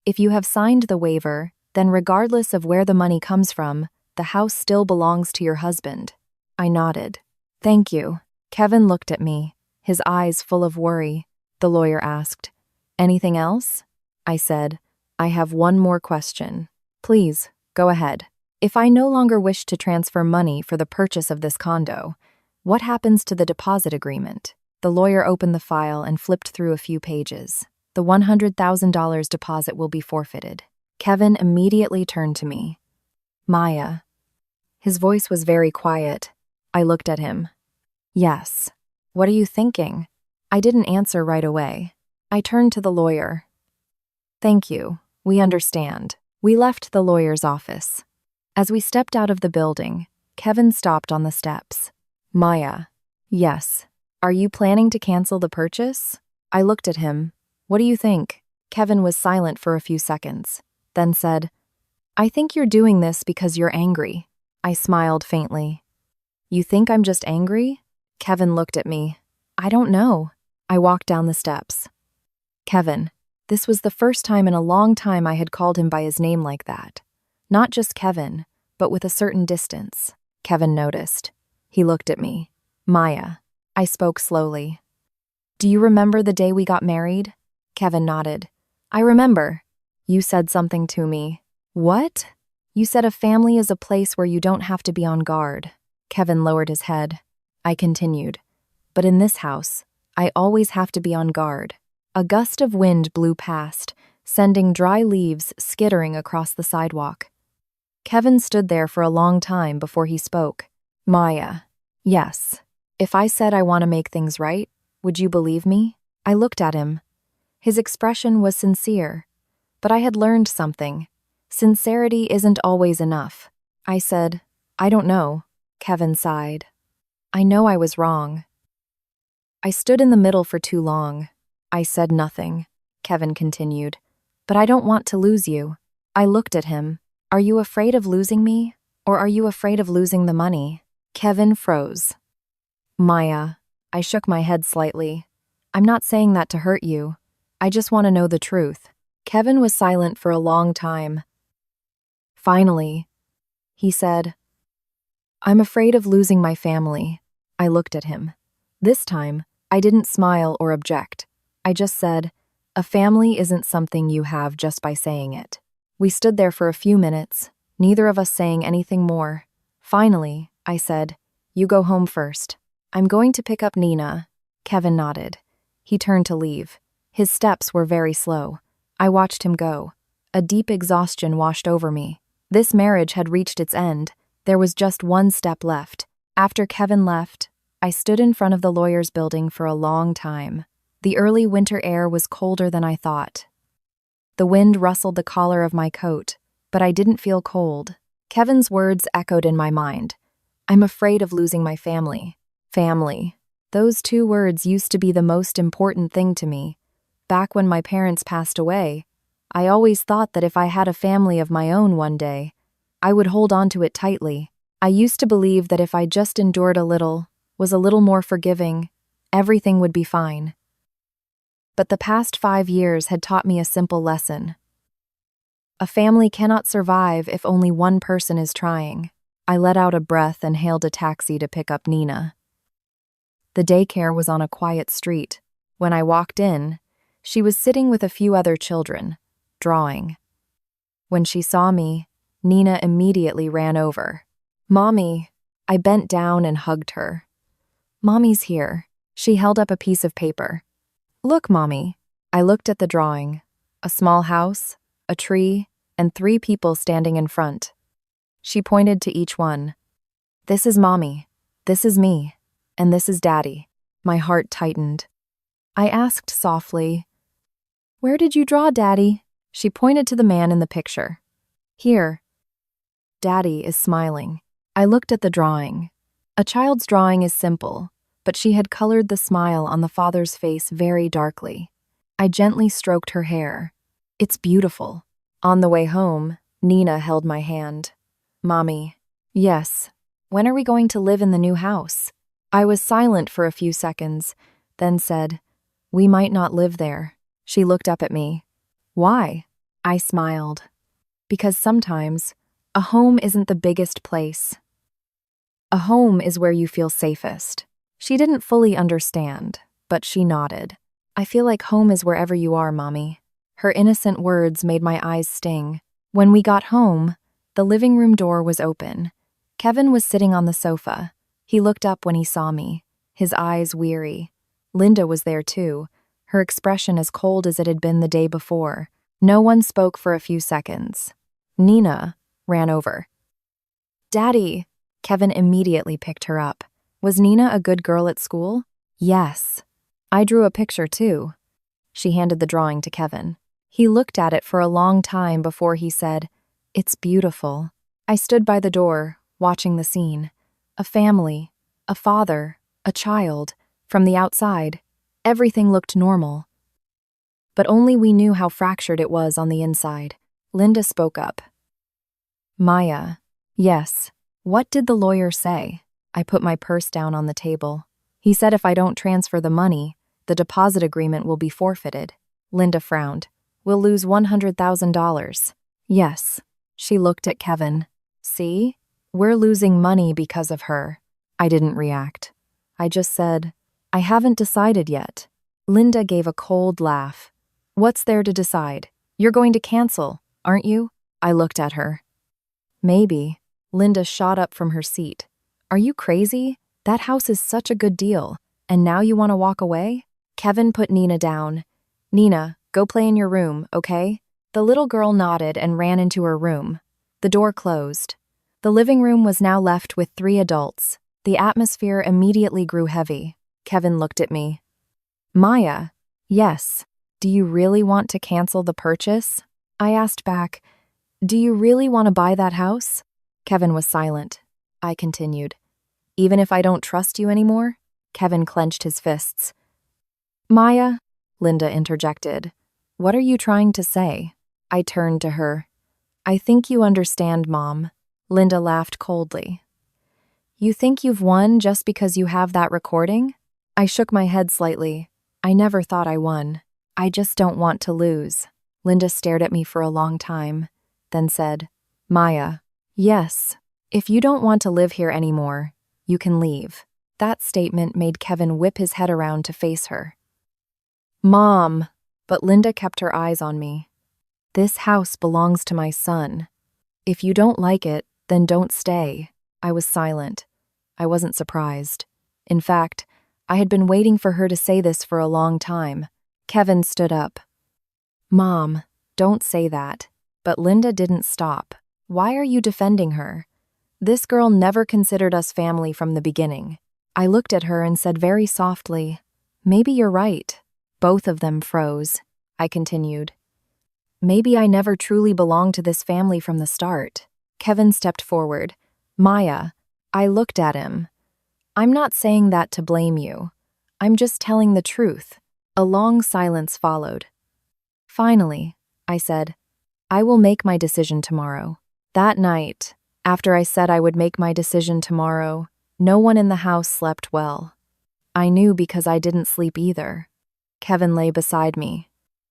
If you have signed the waiver, then regardless of where the money comes from, the house still belongs to your husband. I nodded. Thank you. Kevin looked at me, his eyes full of worry. The lawyer asked, anything else? I said, I have one more question. Please, go ahead. If I no longer wish to transfer money for the purchase of this condo, what happens to the deposit agreement? The lawyer opened the file and flipped through a few pages. The $100,000 deposit will be forfeited. Kevin immediately turned to me. Maya. His voice was very quiet. I looked at him. Yes. What are you thinking? I didn't answer right away. I turned to the lawyer. Thank you. We understand. We left the lawyer's office. As we stepped out of the building, Kevin stopped on the steps. Maya. Yes. Are you planning to cancel the purchase? I looked at him. What do you think? Kevin was silent for a few seconds, then said, I think you're doing this because you're angry. I smiled faintly. You think I'm just angry? Kevin looked at me. I don't know. I walked down the steps. Kevin. This was the first time in a long time I had called him by his name like that. Not just Kevin, but with a certain distance. Kevin noticed. He looked at me. Maya. I spoke slowly. Do you remember the day we got married? Kevin nodded. I remember. You said something to me. What? You said a family is a place where you don't have to be on guard. Kevin lowered his head. I continued. But in this house, I always have to be on guard. A gust of wind blew past, sending dry leaves skittering across the sidewalk. Kevin stood there for a long time before he spoke. Maya. Yes. If I said I want to make things right, would you believe me? I looked at him. His expression was sincere. But I had learned something. Sincerity isn't always enough. I said, I don't know. Kevin sighed. I know I was wrong. I stood in the middle for too long. I said nothing. Kevin continued. But I don't want to lose you. I looked at him. Are you afraid of losing me? Or are you afraid of losing the money? Kevin froze. Maya. I shook my head slightly. I'm not saying that to hurt you. I just want to know the truth. Kevin was silent for a long time. Finally, he said, I'm afraid of losing my family. I looked at him. This time, I didn't smile or object. I just said, a family isn't something you have just by saying it. We stood there for a few minutes, neither of us saying anything more. Finally, I said, you go home first. I'm going to pick up Nina. Kevin nodded. He turned to leave. His steps were very slow. I watched him go. A deep exhaustion washed over me. This marriage had reached its end. There was just one step left. After Kevin left, I stood in front of the lawyer's building for a long time. The early winter air was colder than I thought. The wind rustled the collar of my coat, but I didn't feel cold. Kevin's words echoed in my mind. I'm afraid of losing my family. Family. Those two words used to be the most important thing to me. Back when my parents passed away, I always thought that if I had a family of my own one day, I would hold on to it tightly. I used to believe that if I just endured a little, was a little more forgiving, everything would be fine. But the past 5 years had taught me a simple lesson. A family cannot survive if only one person is trying. I let out a breath and hailed a taxi to pick up Nina. The daycare was on a quiet street. When I walked in, she was sitting with a few other children, drawing. When she saw me, Nina immediately ran over. Mommy. I bent down and hugged her. Mommy's here. She held up a piece of paper. Look, Mommy. I looked at the drawing. A small house, a tree, and 3 people standing in front. She pointed to each one. This is Mommy. This is me. And this is Daddy. My heart tightened. I asked softly, Where did you draw, Daddy? She pointed to the man in the picture. Here. Daddy is smiling. I looked at the drawing. A child's drawing is simple, but she had colored the smile on the father's face very darkly. I gently stroked her hair. It's beautiful. On the way home, Nina held my hand. Mommy. Yes. When are we going to live in the new house? I was silent for a few seconds, then said, We might not live there. She looked up at me. Why? I smiled. Because sometimes, a home isn't the biggest place. A home is where you feel safest. She didn't fully understand, but she nodded. I feel like home is wherever you are, Mommy. Her innocent words made my eyes sting. When we got home, the living room door was open. Kevin was sitting on the sofa. He looked up when he saw me, his eyes weary. Linda was there too, her expression as cold as it had been the day before. No one spoke for a few seconds. Nina ran over. Daddy! Kevin immediately picked her up. Was Nina a good girl at school? Yes. I drew a picture too. She handed the drawing to Kevin. He looked at it for a long time before he said, It's beautiful. I stood by the door, watching the scene. A family, a father, a child. From the outside, everything looked normal. But only we knew how fractured it was on the inside. Linda spoke up. Maya. Yes. What did the lawyer say? I put my purse down on the table. He said if I don't transfer the money, the deposit agreement will be forfeited. Linda frowned. We'll lose $100,000. Yes. She looked at Kevin. See? We're losing money because of her. I didn't react. I just said, I haven't decided yet. Linda gave a cold laugh. What's there to decide? You're going to cancel, aren't you? I looked at her. Maybe. Linda shot up from her seat. Are you crazy? That house is such a good deal. And now you want to walk away? Kevin put Nina down. Nina, go play in your room, okay? The little girl nodded and ran into her room. The door closed. The living room was now left with 3 adults. The atmosphere immediately grew heavy. Kevin looked at me. Maya, yes. Do you really want to cancel the purchase? I asked back. Do you really want to buy that house? Kevin was silent. I continued. Even if I don't trust you anymore? Kevin clenched his fists. Maya, Linda interjected. What are you trying to say? I turned to her. I think you understand, Mom. Linda laughed coldly. You think you've won just because you have that recording? I shook my head slightly. I never thought I won. I just don't want to lose. Linda stared at me for a long time, then said, Maya, yes, if you don't want to live here anymore, you can leave. That statement made Kevin whip his head around to face her. Mom, but Linda kept her eyes on me. This house belongs to my son. If you don't like it, then don't stay. I was silent. I wasn't surprised. In fact, I had been waiting for her to say this for a long time. Kevin stood up. Mom, don't say that. But Linda didn't stop. Why are you defending her? This girl never considered us family from the beginning. I looked at her and said very softly, Maybe you're right. Both of them froze. I continued. Maybe I never truly belonged to this family from the start. Kevin stepped forward. Maya, I looked at him. I'm not saying that to blame you. I'm just telling the truth. A long silence followed. Finally, I said, I will make my decision tomorrow. That night, after I said I would make my decision tomorrow, no one in the house slept well. I knew because I didn't sleep either. Kevin lay beside me.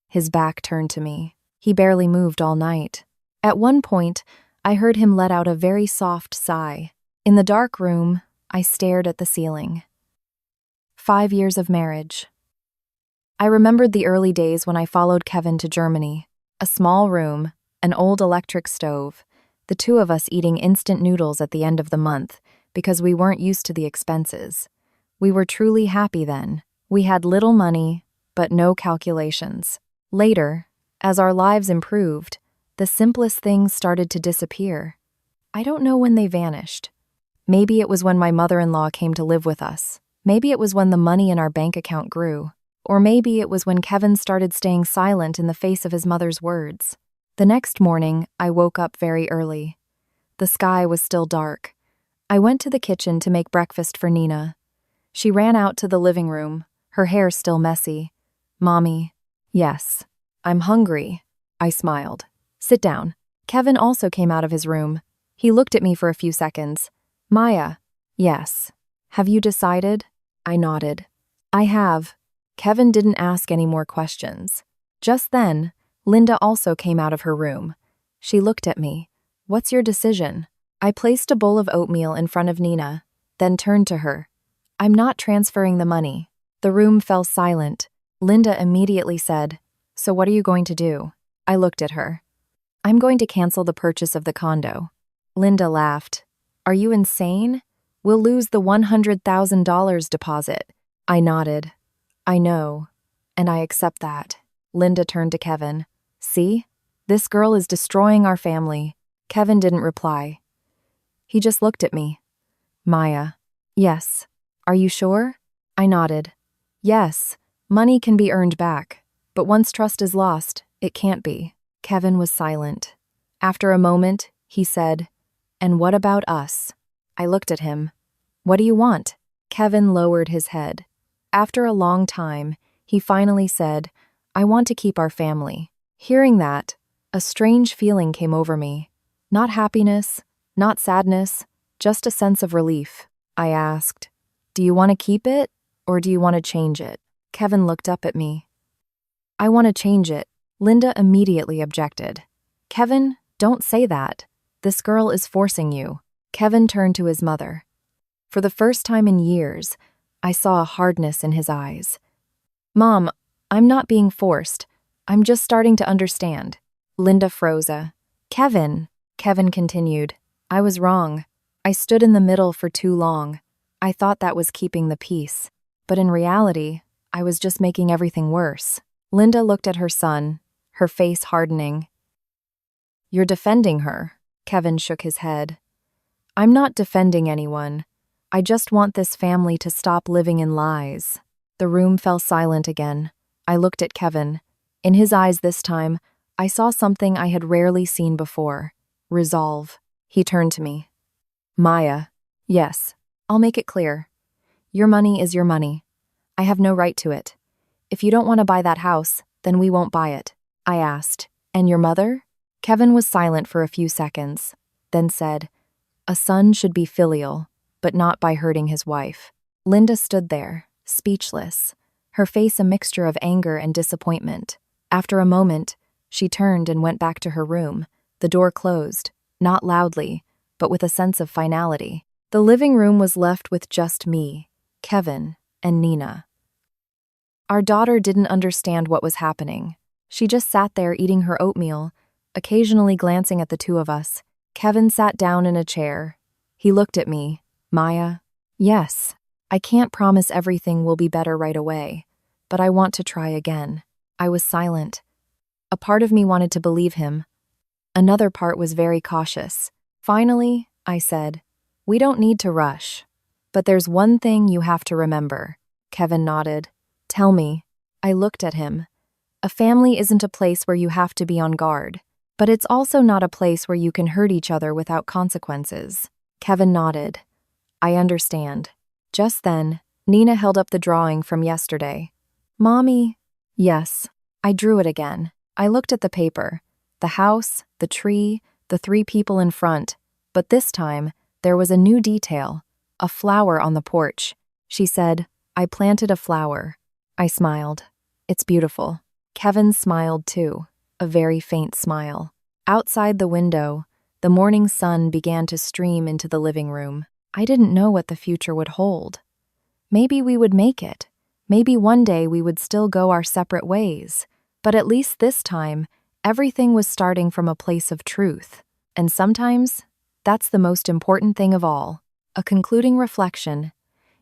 His back turned to me. He barely moved all night. At one point, I heard him let out a very soft sigh. In the dark room, I stared at the ceiling. 5 years of marriage. I remembered the early days when I followed Kevin to Germany. A small room, an old electric stove, the 2 of us eating instant noodles at the end of the month because we weren't used to the expenses. We were truly happy then. We had little money, but no calculations. Later, as our lives improved, the simplest things started to disappear. I don't know when they vanished. Maybe it was when my mother-in-law came to live with us. Maybe it was when the money in our bank account grew. Or maybe it was when Kevin started staying silent in the face of his mother's words. The next morning, I woke up very early. The sky was still dark. I went to the kitchen to make breakfast for Nina. She ran out to the living room, her hair still messy. Mommy, yes, I'm hungry. I smiled. Sit down. Kevin also came out of his room. He looked at me for a few seconds. Maya, yes. Have you decided? I nodded. I have. Kevin didn't ask any more questions. Just then, Linda also came out of her room. She looked at me. What's your decision? I placed a bowl of oatmeal in front of Nina, then turned to her. I'm not transferring the money. The room fell silent. Linda immediately said, So what are you going to do? I looked at her. I'm going to cancel the purchase of the condo. Linda laughed. Are you insane? We'll lose the $100,000 deposit. I nodded. I know, and I accept that. Linda turned to Kevin. See? This girl is destroying our family. Kevin didn't reply. He just looked at me. Maya. Yes. Are you sure? I nodded. Yes. Money can be earned back, but once trust is lost, it can't be. Kevin was silent. After a moment, he said, And what about us? I looked at him. What do you want? Kevin lowered his head. After a long time, he finally said, I want to keep our family. Hearing that, a strange feeling came over me. Not happiness, not sadness, just a sense of relief. I asked, Do you want to keep it, or do you want to change it? Kevin looked up at me. I want to change it. Linda immediately objected. Kevin, don't say that. This girl is forcing you. Kevin turned to his mother. For the first time in years, I saw a hardness in his eyes. Mom, I'm not being forced. I'm just starting to understand. Linda froze. Kevin continued. I was wrong. I stood in the middle for too long. I thought that was keeping the peace. But in reality, I was just making everything worse. Linda looked at her son, her face hardening. "You're defending her." Kevin shook his head. "I'm not defending anyone. I just want this family to stop living in lies." The room fell silent again. I looked at Kevin. In his eyes this time, I saw something I had rarely seen before. Resolve. He turned to me. "Maya." "Yes, I'll make it clear. Your money is your money. I have no right to it. If you don't want to buy that house, then we won't buy it." I asked, "And your mother?" Kevin was silent for a few seconds, then said, "A son should be filial, but not by hurting his wife." Linda stood there, speechless, her face a mixture of anger and disappointment. After a moment, she turned and went back to her room. The door closed, not loudly, but with a sense of finality. The living room was left with just me, Kevin, and Nina. Our daughter didn't understand what was happening. She just sat there eating her oatmeal, occasionally glancing at the two of us. Kevin sat down in a chair. He looked at me. "Maya?" "Yes. I can't promise everything will be better right away, but I want to try again." I was silent. A part of me wanted to believe him. Another part was very cautious. Finally, I said, "We don't need to rush. But there's one thing you have to remember." Kevin nodded. "Tell me." I looked at him. "A family isn't a place where you have to be on guard, but it's also not a place where you can hurt each other without consequences." Kevin nodded. "I understand." Just then, Nina held up the drawing from yesterday. "Mommy?" "Yes." I drew it again. I looked at the paper. The house, the tree, the 3 people in front. But this time, there was a new detail. A flower on the porch. She said, "I planted a flower." I smiled. "It's beautiful." Kevin smiled too, a very faint smile. Outside the window, the morning sun began to stream into the living room. I didn't know what the future would hold. Maybe we would make it. Maybe one day we would still go our separate ways. But at least this time, everything was starting from a place of truth. And sometimes, that's the most important thing of all. A concluding reflection,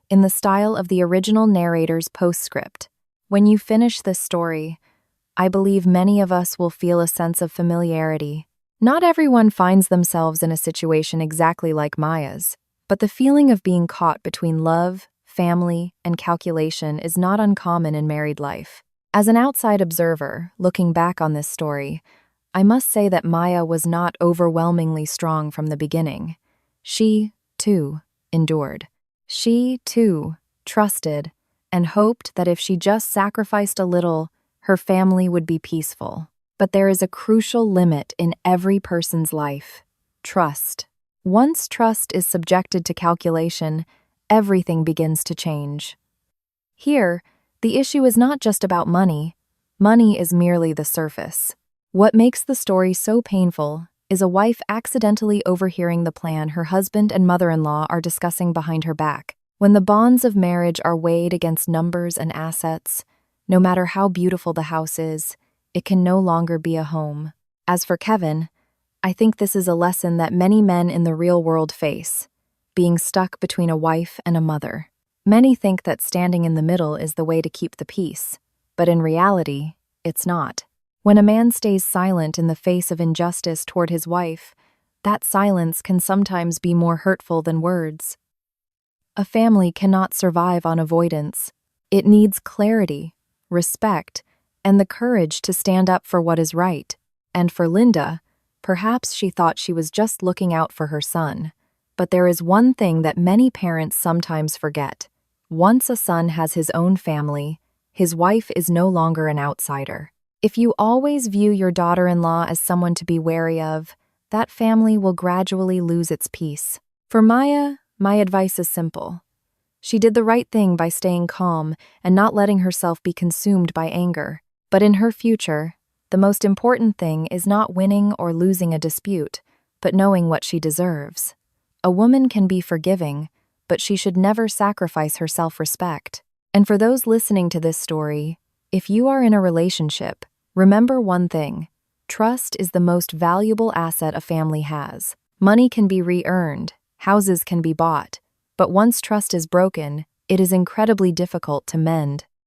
in the style of the original narrator's postscript. When you finish this story, I believe many of us will feel a sense of familiarity. Not everyone finds themselves in a situation exactly like Maya's, but the feeling of being caught between love, family, and calculation is not uncommon in married life. As an outside observer, looking back on this story, I must say that Maya was not overwhelmingly strong from the beginning. She, too, endured. She, too, trusted, and hoped that if she just sacrificed a little, her family would be peaceful. But there is a crucial limit in every person's life: trust. Once trust is subjected to calculation, everything begins to change. Here, the issue is not just about money. Money is merely the surface. What makes the story so painful is a wife accidentally overhearing the plan her husband and mother-in-law are discussing behind her back. When the bonds of marriage are weighed against numbers and assets, no matter how beautiful the house is, it can no longer be a home. As for Kevin, I think this is a lesson that many men in the real world face, being stuck between a wife and a mother. Many think that standing in the middle is the way to keep the peace, but in reality, it's not. When a man stays silent in the face of injustice toward his wife, that silence can sometimes be more hurtful than words. A family cannot survive on avoidance. It needs clarity, respect, and the courage to stand up for what is right. And for Linda, perhaps she thought she was just looking out for her son. But there is one thing that many parents sometimes forget. Once a son has his own family, his wife is no longer an outsider. If you always view your daughter-in-law as someone to be wary of, that family will gradually lose its peace. For Maya, my advice is simple. She did the right thing by staying calm and not letting herself be consumed by anger. But in her future, the most important thing is not winning or losing a dispute, but knowing what she deserves. A woman can be forgiving, but she should never sacrifice her self-respect. And for those listening to this story, if you are in a relationship, remember one thing: trust is the most valuable asset a family has. Money can be re-earned, houses can be bought, but once trust is broken, It is incredibly difficult to mend.